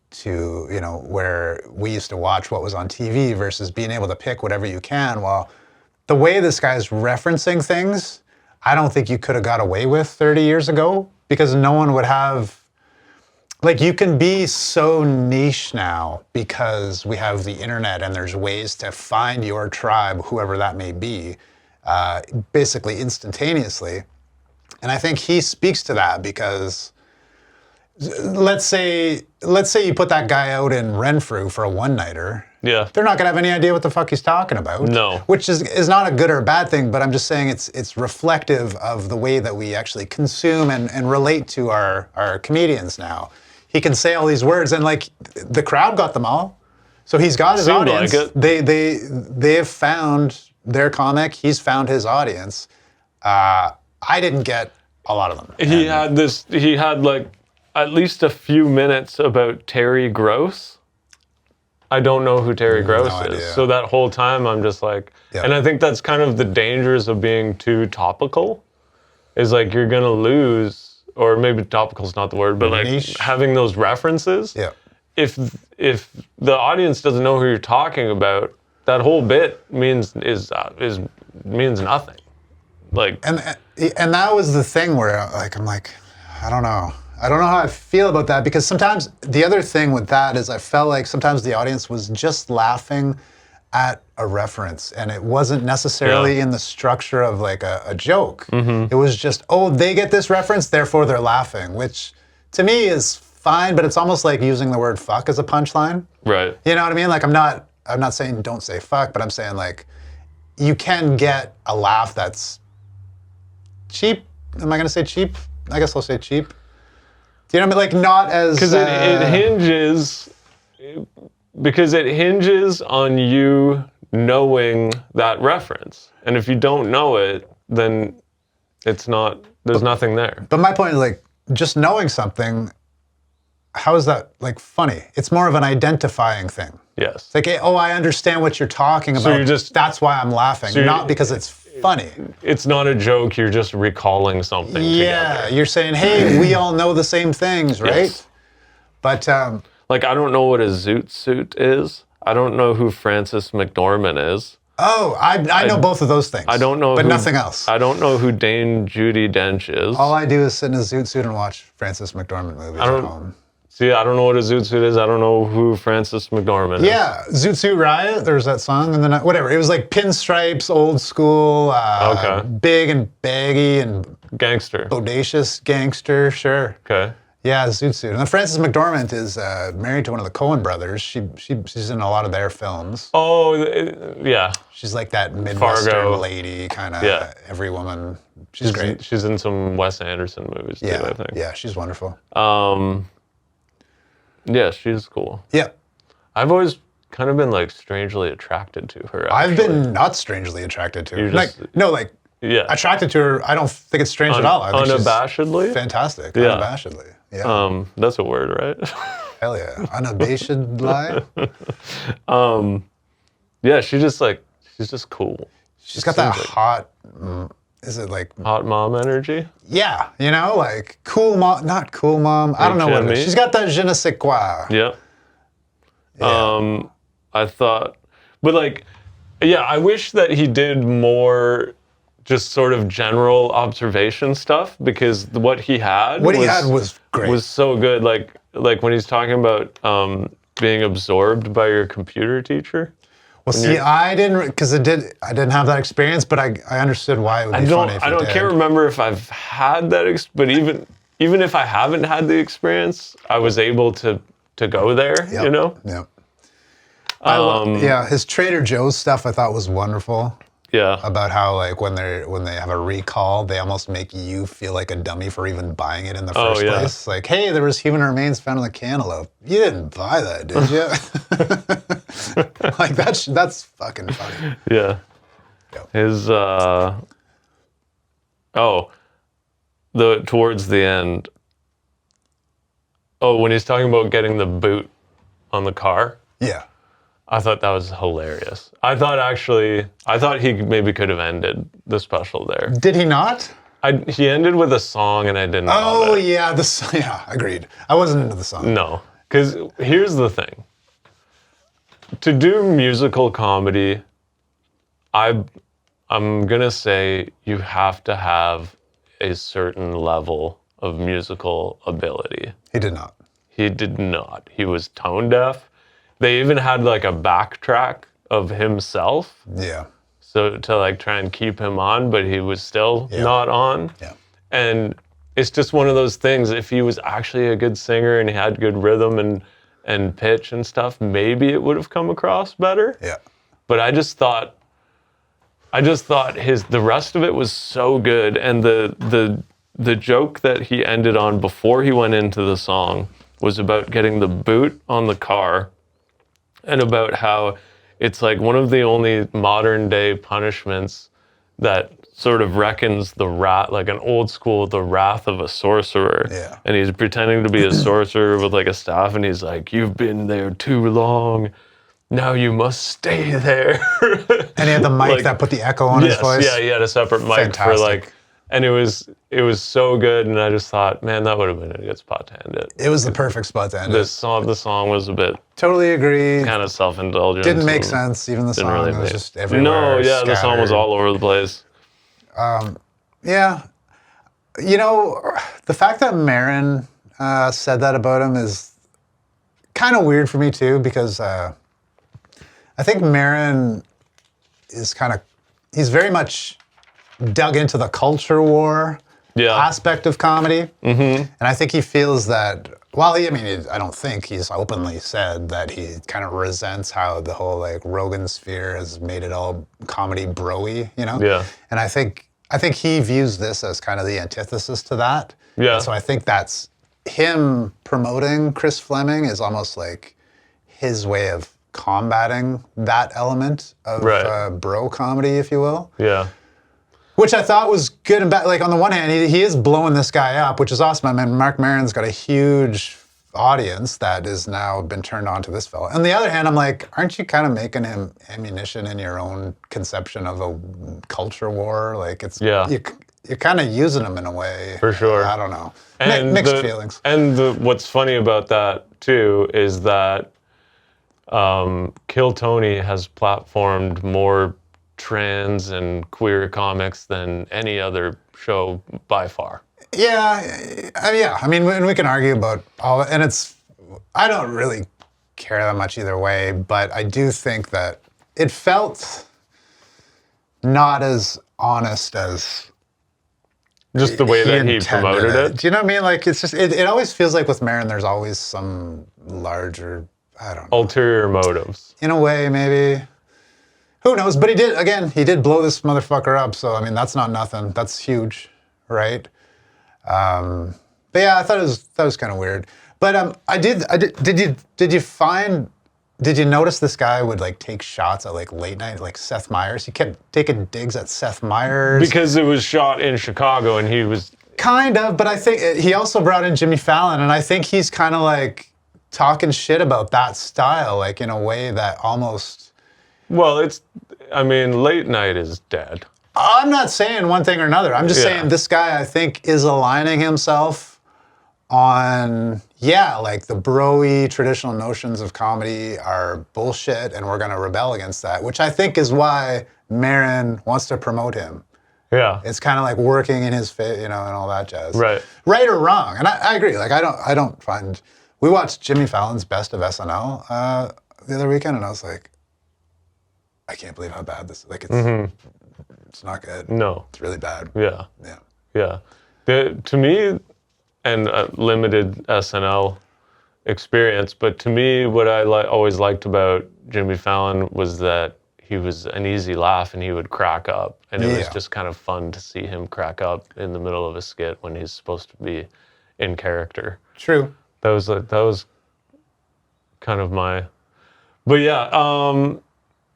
to, where we used to watch what was on TV versus being able to pick whatever you can. Well, the way this guy's referencing things, I don't think you could have got away with 30 years ago, because no one would have, like, you can be so niche now because we have the internet and there's ways to find your tribe, whoever that may be, basically instantaneously. And I think he speaks to that because let's say you put that guy out in Renfrew for a one-nighter. Yeah. They're not gonna have any idea what the fuck he's talking about. No. Which is not a good or a bad thing, but I'm just saying it's reflective of the way that we actually consume and relate to our comedians now. He can say all these words and like the crowd got them all. So he's got his audience. Like it. They have found their comic, he's found his audience. I didn't get a lot of them. He had like at least a few minutes about Terry Gross. I don't know who Terry Gross is. idea. So that whole time I'm just like, and I think that's kind of the dangers of being too topical, is like you're gonna lose, or maybe topical is not the word, but like niche. Having those references. Yeah. If the audience doesn't know who you're talking about, that whole bit means nothing. Like, And that was the thing where I'm like, I don't know how I feel about that, because sometimes the other thing with that is I felt like sometimes the audience was just laughing at a reference, and it wasn't necessarily in the structure of like a joke. It was just, they get this reference, therefore they're laughing, which to me is fine, but it's almost like using the word fuck as a punchline. right. You know what I mean? Like I'm not saying don't say fuck, but I'm saying like you can get a laugh that's cheap. Am I gonna say cheap? I guess I'll say cheap. Do you know what I mean? Like not as Because it hinges on you knowing that reference, and if you don't know it, then there's nothing there. But my point is like just knowing something. How is that like funny? It's more of an identifying thing. Yes. It's like, I understand what you're talking about. That's why I'm laughing, not because it's funny. It's not a joke. You're just recalling something. Yeah, together. you're saying, hey, we all know the same things, right? Yes. But like, I don't know what a zoot suit is. I don't know who Frances McDormand is. I know both of those things. I don't know, but nothing else. I don't know who Dame Judi Dench is. All I do is sit in a zoot suit and watch Frances McDormand movies at home. See, I don't know what a Zoot Suit is. I don't know who Francis McDormand is. Yeah, Zoot Suit Riot. There's that song, and then whatever. It was like pinstripes, old school, big and baggy and Gangster. bodacious gangster. Sure. Okay. Yeah, Zoot Suit. And then Frances McDormand is married to one of the Coen brothers. She's in a lot of their films. Oh, yeah. She's like that Midwestern Fargo. lady kind of every woman. She's She's great. She's in some Wes Anderson movies too, I think. Yeah, she's wonderful. Yeah, she's cool. Yeah. I've always kind of been like strangely attracted to her. I've been not strangely attracted to her. Yeah. Attracted to her. I don't think it's strange at all. I think Unabashedly? she's fantastic. Yeah. Unabashedly. Yeah. That's a word, right? Hell yeah. Unabashedly. Yeah, she's just cool. She's got that hot, is it like Hot mom energy. Yeah, like cool mom, not cool mom. I don't know what it is. She's got that je ne sais quoi. Yeah. I thought, but like, yeah, I wish that he did more just sort of general observation stuff, because what he had was great. Was so good. Like when he's talking about being absorbed by your computer teacher. Well, see, I didn't, because I didn't have that experience, but I understood why it would be funny if I can't remember if I've had that, but even if I haven't had the experience, I was able to go there, you know? Yeah. His Trader Joe's stuff I thought was wonderful. Yeah. About how like when they have a recall, they almost make you feel like a dummy for even buying it in the first place. Like, hey, there was human remains found in the cantaloupe. You didn't buy that, did you? Like that's fucking funny. Yeah. Yep. His towards the end. Oh, when he's talking about getting the boot on the car. Yeah. I thought that was hilarious. I thought he maybe could have ended the special there. Did he not? He ended with a song, and I didn't love it. Yeah, agreed. I wasn't into the song. No, because here's the thing. To do musical comedy, I'm gonna say you have to have a certain level of musical ability. He did not. He did not. He was tone deaf. They even had like a backtrack of himself. Yeah. So to like try and keep him on, but he was still not on. Yeah. And it's just one of those things. If he was actually a good singer and he had good rhythm and pitch and stuff, maybe it would have come across better. Yeah. But I just thought the rest of it was so good, and the joke that he ended on before he went into the song was about getting the boot on the car. And about how it's like one of the only modern day punishments that sort of reckons the wrath, like an old school, the wrath of a sorcerer. Yeah. And he's pretending to be a sorcerer with like a staff, and he's like, "You've been there too long. Now you must stay there." And he had the mic that put the echo on his voice. Yeah, he had a separate mic for like, and it was so good, and I just thought, man, that would have been a good spot to end it. It was the perfect spot to end it. The song was a bit totally agree. Kind of self-indulgent. Didn't make sense. Even the song really was just everywhere. No, yeah, scattered. The song was all over the place. Yeah, the fact that Marin said that about him is kind of weird for me too, because I think Marin is he's very much dug into the culture war aspect of comedy. Mm-hmm. And I think he feels that, I don't think he's openly said that he kind of resents how the whole like Rogan sphere has made it all comedy bro-y, Yeah. And I think he views this as kind of the antithesis to that. Yeah. And so I think that's him promoting Chris Fleming is almost like his way of combating that element of bro comedy, if you will. Yeah. Which I thought was good and bad. Like on the one hand, he is blowing this guy up, which is awesome. I mean, Mark Maron's got a huge audience that has now been turned on to this fella. On the other hand, I'm like, aren't you kind of making him ammunition in your own conception of a culture war? Like you're kind of using him in a way. For sure. I don't know. And mixed feelings. And what's funny about that too is that Kill Tony has platformed more trans and queer comics than any other show by far. Yeah, I mean, we can argue about all, and it's I don't really care that much either way, but I do think that it felt not as honest as just the way that he promoted it. Do you know what I mean? Like, it's just, it always feels like with Marin, there's always some larger, I don't know. Ulterior motives. In a way, maybe. Who knows? But he did blow this motherfucker up. So, I mean, that's not nothing. That's huge, right? But yeah, I thought that was kind of weird. But did you notice this guy would like take shots at like late night, like Seth Meyers? He kept taking digs at Seth Meyers. Because it was shot in Chicago and he was... Kind of, but I think he also brought in Jimmy Fallon, and I think he's kind of like talking shit about that style, like in a way that almost... Well, late night is dead. I'm not saying one thing or another. I'm just saying this guy, I think, is aligning himself on, like the bro-y traditional notions of comedy are bullshit, and we're going to rebel against that, which I think is why Marin wants to promote him. Yeah. It's kind of like working in his face, and all that jazz. Right. Right or wrong. And I agree. Like, I don't find... We watched Jimmy Fallon's Best of SNL the other weekend, and I was like, I can't believe how bad this is. Like, it's not good. No. It's really bad. Yeah. Yeah. Yeah. To me, and a limited SNL experience, but to me, what I always liked about Jimmy Fallon was that he was an easy laugh and he would crack up. And it was just kind of fun to see him crack up in the middle of a skit when he's supposed to be in character. True. That was kind of my... But yeah,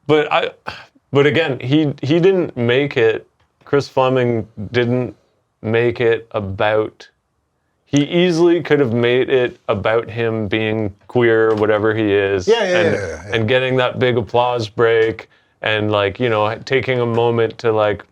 but again, he didn't make it, Chris Fleming didn't make it about, he easily could have made it about him being queer or whatever he is. And getting that big applause break and like, taking a moment to like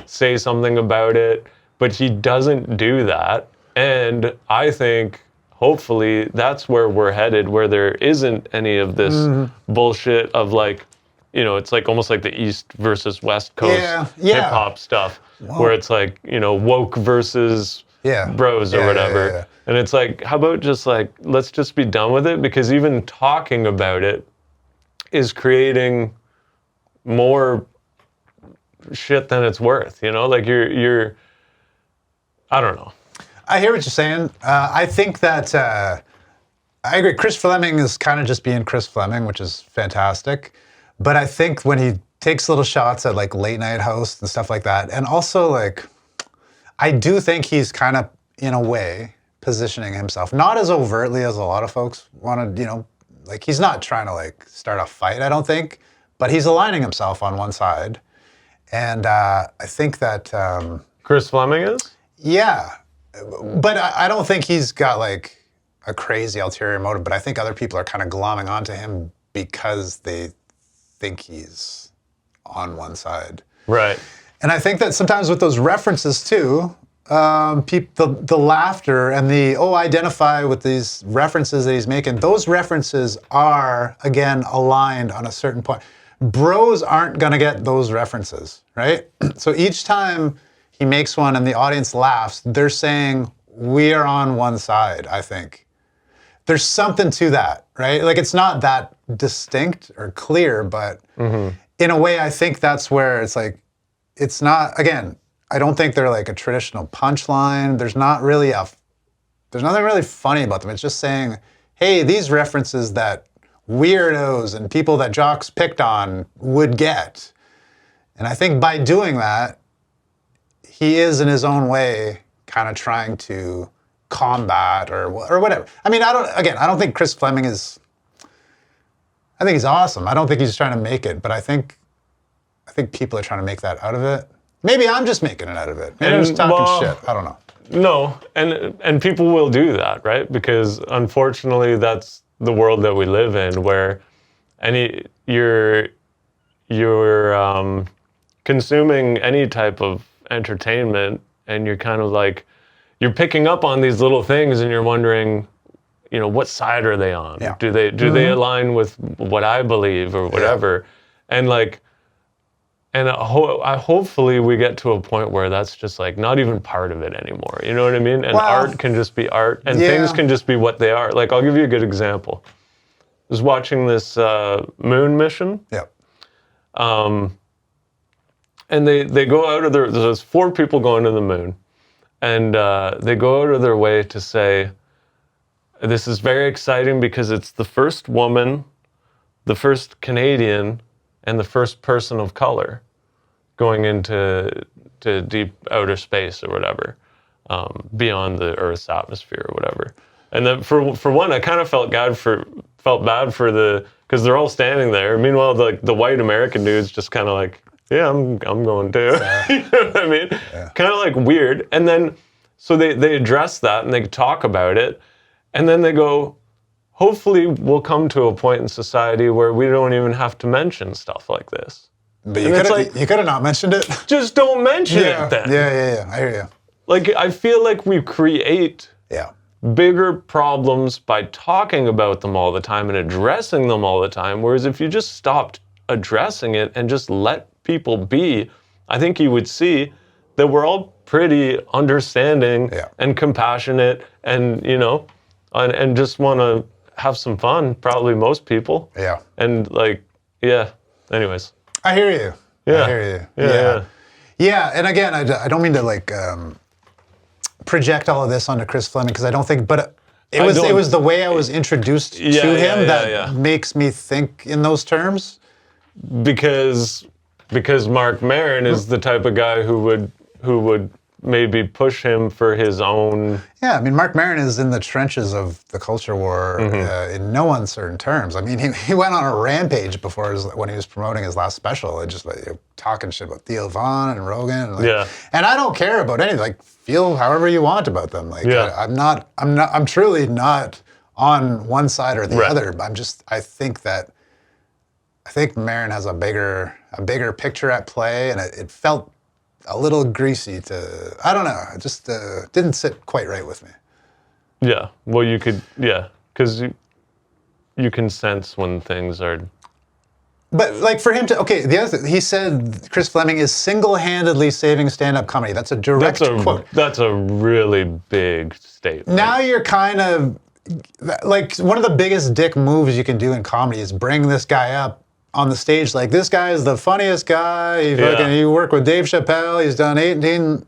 say something about it, but he doesn't do that. And I think hopefully that's where we're headed, where there isn't any of this bullshit of like, it's like almost like the East versus West Coast hip hop stuff, where it's like, woke versus bros or whatever. And it's like, how about just like, let's just be done with it? Because even talking about it is creating more shit than it's worth, like you're, I don't know. I hear what you're saying. I think that, I agree. Chris Fleming is kind of just being Chris Fleming, which is fantastic. But I think when he takes little shots at like late night hosts and stuff like that, and also like, I do think he's kind of, in a way, positioning himself, not as overtly as a lot of folks want to, like he's not trying to like start a fight, I don't think, but he's aligning himself on one side. And I think that... Chris Fleming is? Yeah. But I don't think he's got like a crazy ulterior motive, but I think other people are kind of glomming onto him because they think he's on one side. Right. And I think that sometimes with those references too, the laughter and the, identify with these references that he's making, those references are, again, aligned on a certain point. Bros aren't going to get those references, right? So each time he makes one and the audience laughs, they're saying, we are on one side, I think. There's something to that, right? Like, it's not that distinct or clear, but in a way, I think that's where it's like, it's not, again, I don't think they're like a traditional punchline. There's nothing really funny about them. It's just saying, hey, these references that weirdos and people that jocks picked on would get. And I think by doing that, he is in his own way kind of trying to combat or whatever. I mean, I don't think Chris Fleming is, I think he's awesome. I don't think he's trying to make it, but I think people are trying to make that out of it. Maybe I'm just making it out of it. Maybe I'm just talking shit. I don't know. No, and people will do that, right? Because unfortunately, that's the world that we live in, where you're consuming any type of entertainment, and you're kind of like, you're picking up on these little things, and you're wondering, what side are they on? Yeah. Do they align with what I believe or whatever? And like, And hopefully we get to a point where that's just like not even part of it anymore. You know what I mean? And art can just be art, and things can just be what they are. Like, I'll give you a good example. I was watching this moon mission. Yeah. And they go out of there's 4 people going to the moon, and they go out of their way to say, this is very exciting because it's the first woman, the first Canadian, and the first person of color going into deep outer space or whatever, beyond the Earth's atmosphere or whatever. And then for one, I kind of felt bad for because they're all standing there. Meanwhile, the white American dude's just kind of like, yeah, I'm going too. Yeah. You know what I mean? Yeah. Kind of like weird. And then, so they address that and they talk about it. And then they go, hopefully we'll come to a point in society where we don't even have to mention stuff like this. But you could have not mentioned it. Just don't mention it then. Yeah. I hear you. Like, I feel like we create bigger problems by talking about them all the time and addressing them all the time. Whereas if you just stopped addressing it and just let people be, I think you would see that we're all pretty understanding and compassionate and, you know, and just want to have some fun, probably most people. Yeah. And like, anyways. I hear you. Yeah. I hear you. Yeah. Yeah, and again, I don't mean to like project all of this onto Chris Fleming, because I don't think, but it was the way I was introduced to him that makes me think in those terms. Because Mark Maron is the type of guy who would maybe push him for his own. Yeah, I mean, Mark Maron is in the trenches of the culture war in no uncertain terms. I mean, he went on a rampage when he was promoting his last special, and just like talking shit about Theo Von and Rogan. And, and I don't care about anything. Like, feel however you want about them. Like, I'm truly not on one side or the other. But I think Maron has a bigger picture at play, and it felt a little greasy I don't know, it just didn't sit quite right with me. Yeah, well, you could, because you can sense when things are. But like for him to, the other thing, he said Chris Fleming is single-handedly saving stand-up comedy. That's a direct quote. That's a really big statement. Now you're kind of, like, one of the biggest dick moves you can do in comedy is bring this guy up on the stage, like, this guy is the funniest guy. He worked with Dave Chappelle. He's done 18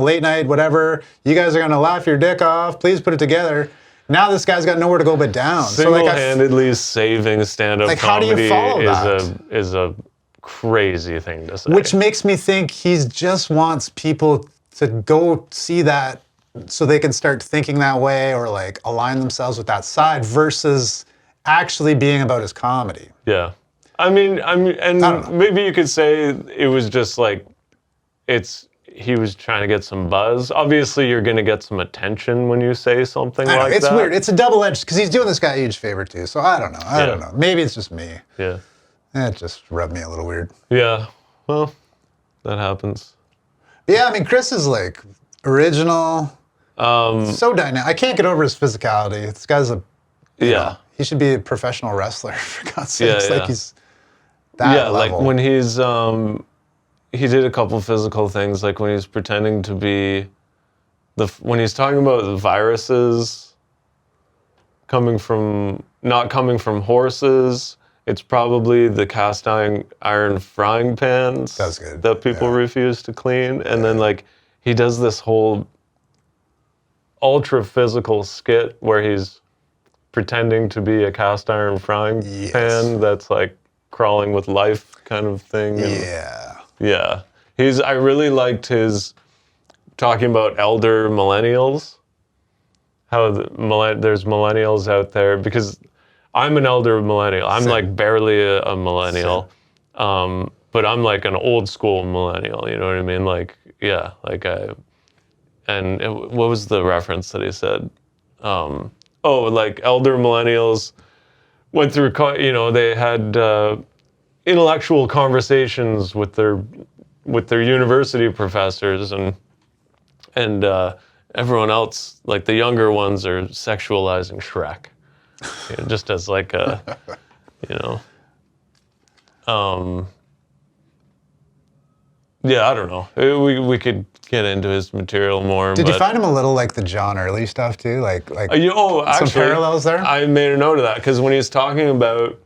late night, whatever. You guys are gonna laugh your dick off. Please put it together. Now this guy's got nowhere to go but down. Single-handedly saving stand-up comedy is a crazy thing to say. Which makes me think he just wants people to go see that so they can start thinking that way or like align themselves with that side versus actually being about his comedy. Yeah. I mean, and maybe you could say it was just like, he was trying to get some buzz. Obviously, you're going to get some attention when you say something like that. It's weird. It's a double-edged, because he's doing this guy a huge favor too. So I don't know. I don't know. Maybe it's just me. Yeah. It just rubbed me a little weird. Yeah. Well, that happens. Yeah, I mean, Chris is like original, so dynamic. I can't get over his physicality. This guy's you know, he should be a professional wrestler, for God's sakes. Like, he's that level. Like when he's, he did a couple physical things, like when he's pretending to be, when he's talking about the viruses not coming from horses, it's probably the cast iron frying pans that people refuse to clean. And then like, he does this whole ultra physical skit where he's pretending to be a cast iron frying pan that's like crawling with life kind of thing. And I really liked his talking about elder millennials, how there's millennials out there, because I'm an elder millennial. I'm like barely a millennial, but I'm like an old school millennial, you know what I mean? Like, what was the reference that he said? Like elder millennials went through, they had intellectual conversations with their university professors, and everyone else, like the younger ones, are sexualizing Shrek, just as like a, Yeah, I don't know. We could get into his material more. Did you find him a little like the John Early stuff too? Like actually, some parallels there? I made a note of that because when he was talking about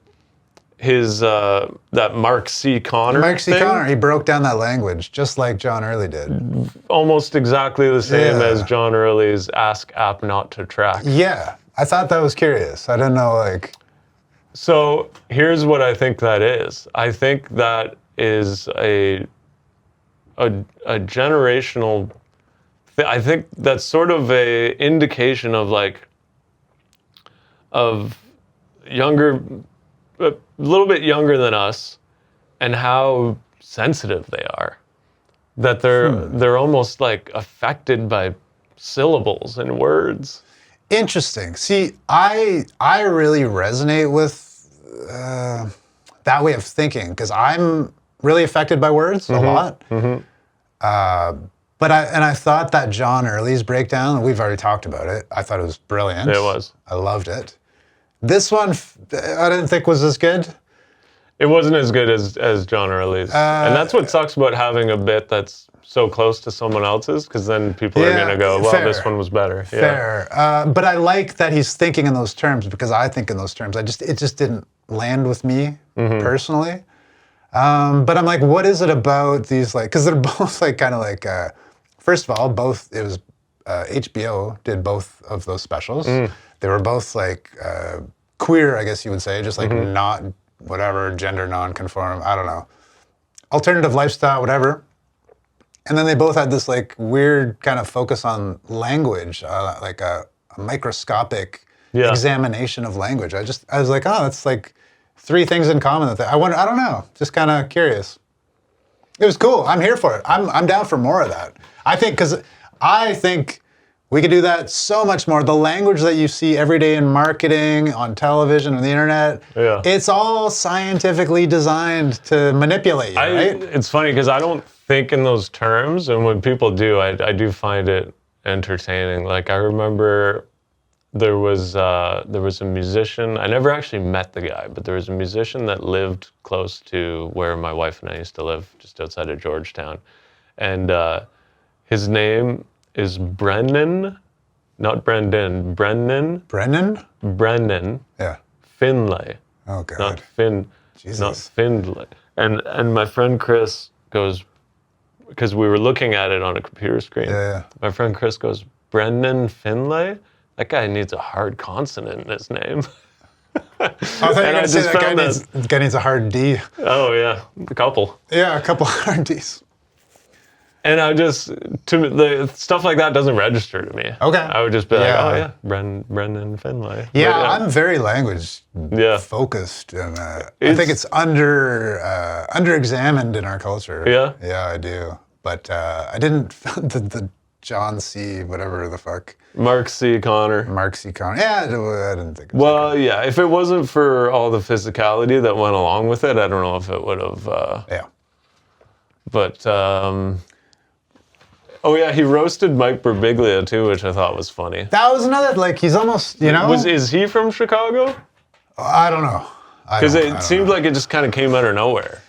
his that Mark C. Connor Connor, he broke down that language just like John Early did. Almost exactly the same as John Early's Ask App Not to Track. Yeah, I thought that was curious. I didn't know like. So here's what I think that is. I think that is a generational. I think that's sort of a indication of like of younger. A little bit younger than us, and how sensitive they are. That they're almost like affected by syllables and words. Interesting. See, I really resonate with that way of thinking because I'm really affected by words a lot. But I thought that John Early's breakdown, we've already talked about it. I thought it was brilliant. It was. I loved it. This one, I didn't think was as good. It wasn't as good as John Early's. And that's what sucks about having a bit that's so close to someone else's, because then people are going to go, well, this one was better. Fair. But I like that he's thinking in those terms, because I think in those terms. It just didn't land with me personally. But I'm like, what is it about these, like, because they're both like kind of like, first of all, it was HBO did both of those specials. They were both like queer, I guess you would say, just like not whatever, gender non-conform, I don't know. Alternative lifestyle, whatever. And then they both had this like weird kind of focus on language, like a microscopic examination of language. I was like, oh, that's like three things in common. I don't know, just kind of curious. It was cool. I'm here for it. I'm down for more of that. I think we could do that so much more. The language that you see every day in marketing, on television, on the internet, it's all scientifically designed to manipulate you, right? It's funny because I don't think in those terms, and when people do, I do find it entertaining. Like I remember there was a musician, I never actually met the guy, but there was a musician that lived close to where my wife and I used to live, just outside of Georgetown. And his name is Brennan, not Brendan, Brennan. Brennan? Brennan. Yeah. Finlay. Oh, God. Not Finn. Jesus. Not Finlay. And my friend Chris goes, because we were looking at it on a computer screen. Yeah. My friend Chris goes, Brendan Finlay? That guy needs a hard consonant in his name. I thought you were going to say that guy needs a hard D. Oh, yeah. A couple. Yeah, a couple hard Ds. And the stuff like that doesn't register to me. Okay. I would just be like, oh yeah, Brendan Finlay. Yeah, I'm very language focused, and I think it's under-examined in our culture. Yeah? Yeah, I do. But I didn't, the John C. whatever the fuck. Mark C. Connor. Yeah, I didn't think it was okay. Yeah, if it wasn't for all the physicality that went along with it, I don't know if it would have... But... Oh yeah, he roasted Mike Birbiglia too, which I thought was funny. That was another, like, he's almost, Is he from Chicago? I don't know. Because it seemed like it just kind of came out of nowhere.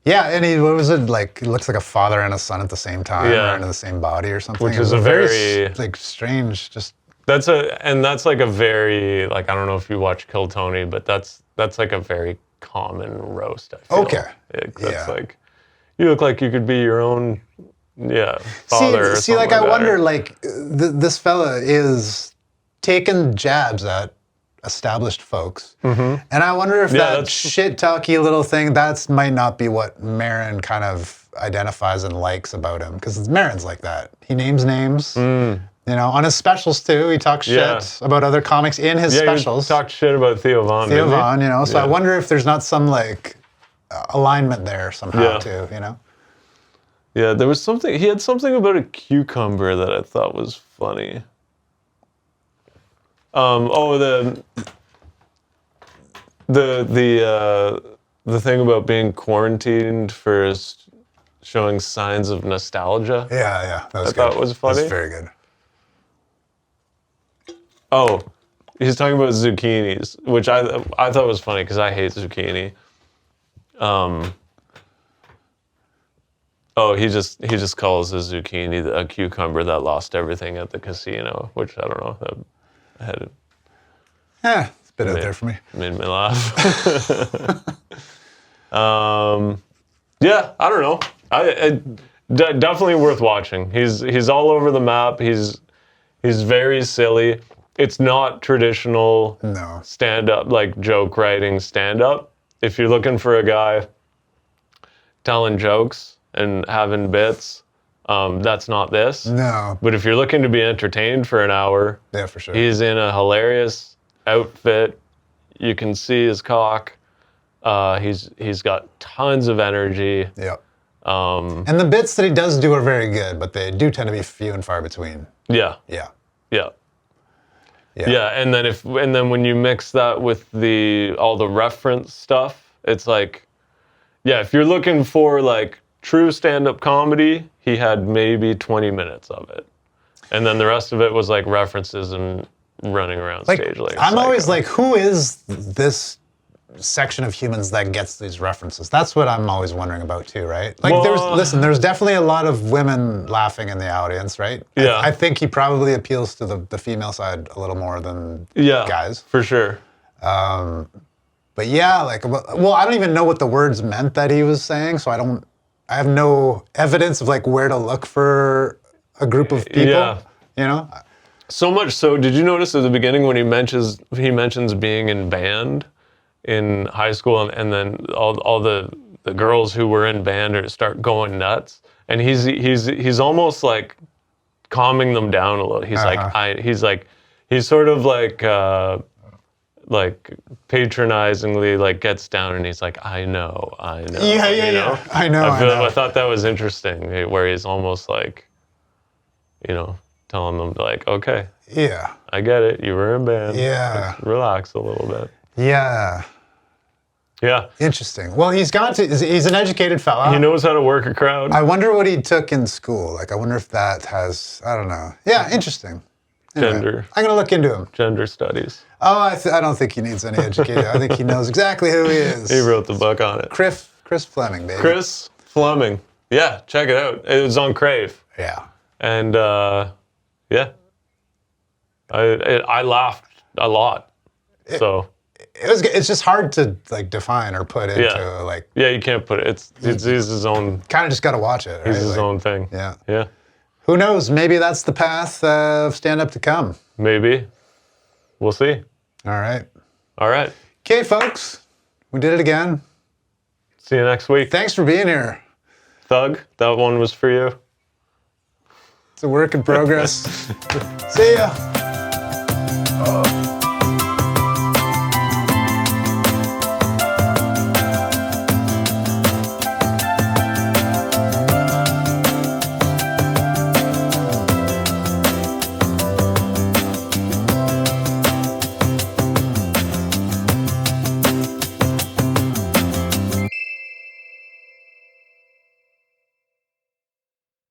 Yeah, and what was it, like, he looks like a father and a son at the same time, or in the same body or something. Which is a very like, strange, just... That's like a very, like, I don't know if you watch Kill Tony, but that's like a very common roast, I feel. Okay. That's like, you look like you could be your own... father. See, like I wonder, like this fella is taking jabs at established folks, and I wonder if that shit-talky little thing might not be what Marin kind of identifies and likes about him, because Marin's like that. He names names. On his specials too. He talks shit about other comics in his specials. He talked shit about Theo Von. So I wonder if there's not some like alignment there somehow too. Yeah, there was something. He had something about a cucumber that I thought was funny. The thing about being quarantined for showing signs of nostalgia. Yeah, that was I thought was funny. That's very good. Oh, he's talking about zucchinis, which I thought was funny because I hate zucchini. Oh, he just calls a zucchini a cucumber that lost everything at the casino, which I don't know. That had It's a bit out there for me. made me laugh. Yeah, I don't know. Definitely worth watching. He's all over the map. He's very silly. It's not traditional stand-up, like joke writing stand-up. If you're looking for a guy telling jokes and having bits, that's not this. No. But if you're looking to be entertained for an hour, Yeah, for sure. he's in a hilarious outfit. You can see his cock. He's got tons of energy. Yep. And the bits that he does do are very good, but they do tend to be few and far between. Yeah. Yeah. Yeah. Yeah, and then when you mix that with all the reference stuff, it's like, yeah, if you're looking for like true stand-up comedy, he had maybe 20 minutes of it, and then the rest of it was like references and running around stage like I'm always like, who is this section of humans that gets these references? That's what I'm always wondering about too, right? Like, there's definitely a lot of women laughing in the audience, right? Yeah. I think he probably appeals to the female side a little more than guys. For sure. But yeah, like, well, I don't even know what the words meant that he was saying, so I have no evidence of like where to look for a group of people. Yeah. You know? So much so, did you notice at the beginning when he mentions being in band in high school, and then all the girls who were in band start going nuts, and he's almost like calming them down a little. He's he's sort of like patronizingly like gets down, and he's like, I know. Yeah. I know. I thought that was interesting, where he's almost like, telling them like, okay, yeah, I get it. You were in band. Yeah, just relax a little bit. Yeah. Yeah. Interesting. Well, he's an educated fella. He knows how to work a crowd. I wonder what he took in school. Like, I wonder if that has, I don't know. Yeah, interesting. Anyway, Gender. I'm going to look into him. Gender studies. Oh, I don't think he needs any education. I think he knows exactly who he is. He wrote the book on it. Chris Fleming, baby. Chris Fleming. Yeah, check it out. It was on Crave. Yeah. And, yeah. I laughed a lot. It's just hard to like define or put into like. Yeah, you can't put it. It's his own. Kind of just got to watch it. Right? He's his own thing. Yeah. Yeah. Who knows? Maybe that's the path of stand-up to come. Maybe. We'll see. All right. All right. Okay, folks. We did it again. See you next week. Thanks for being here. Thug, that one was for you. It's a work in progress. See ya.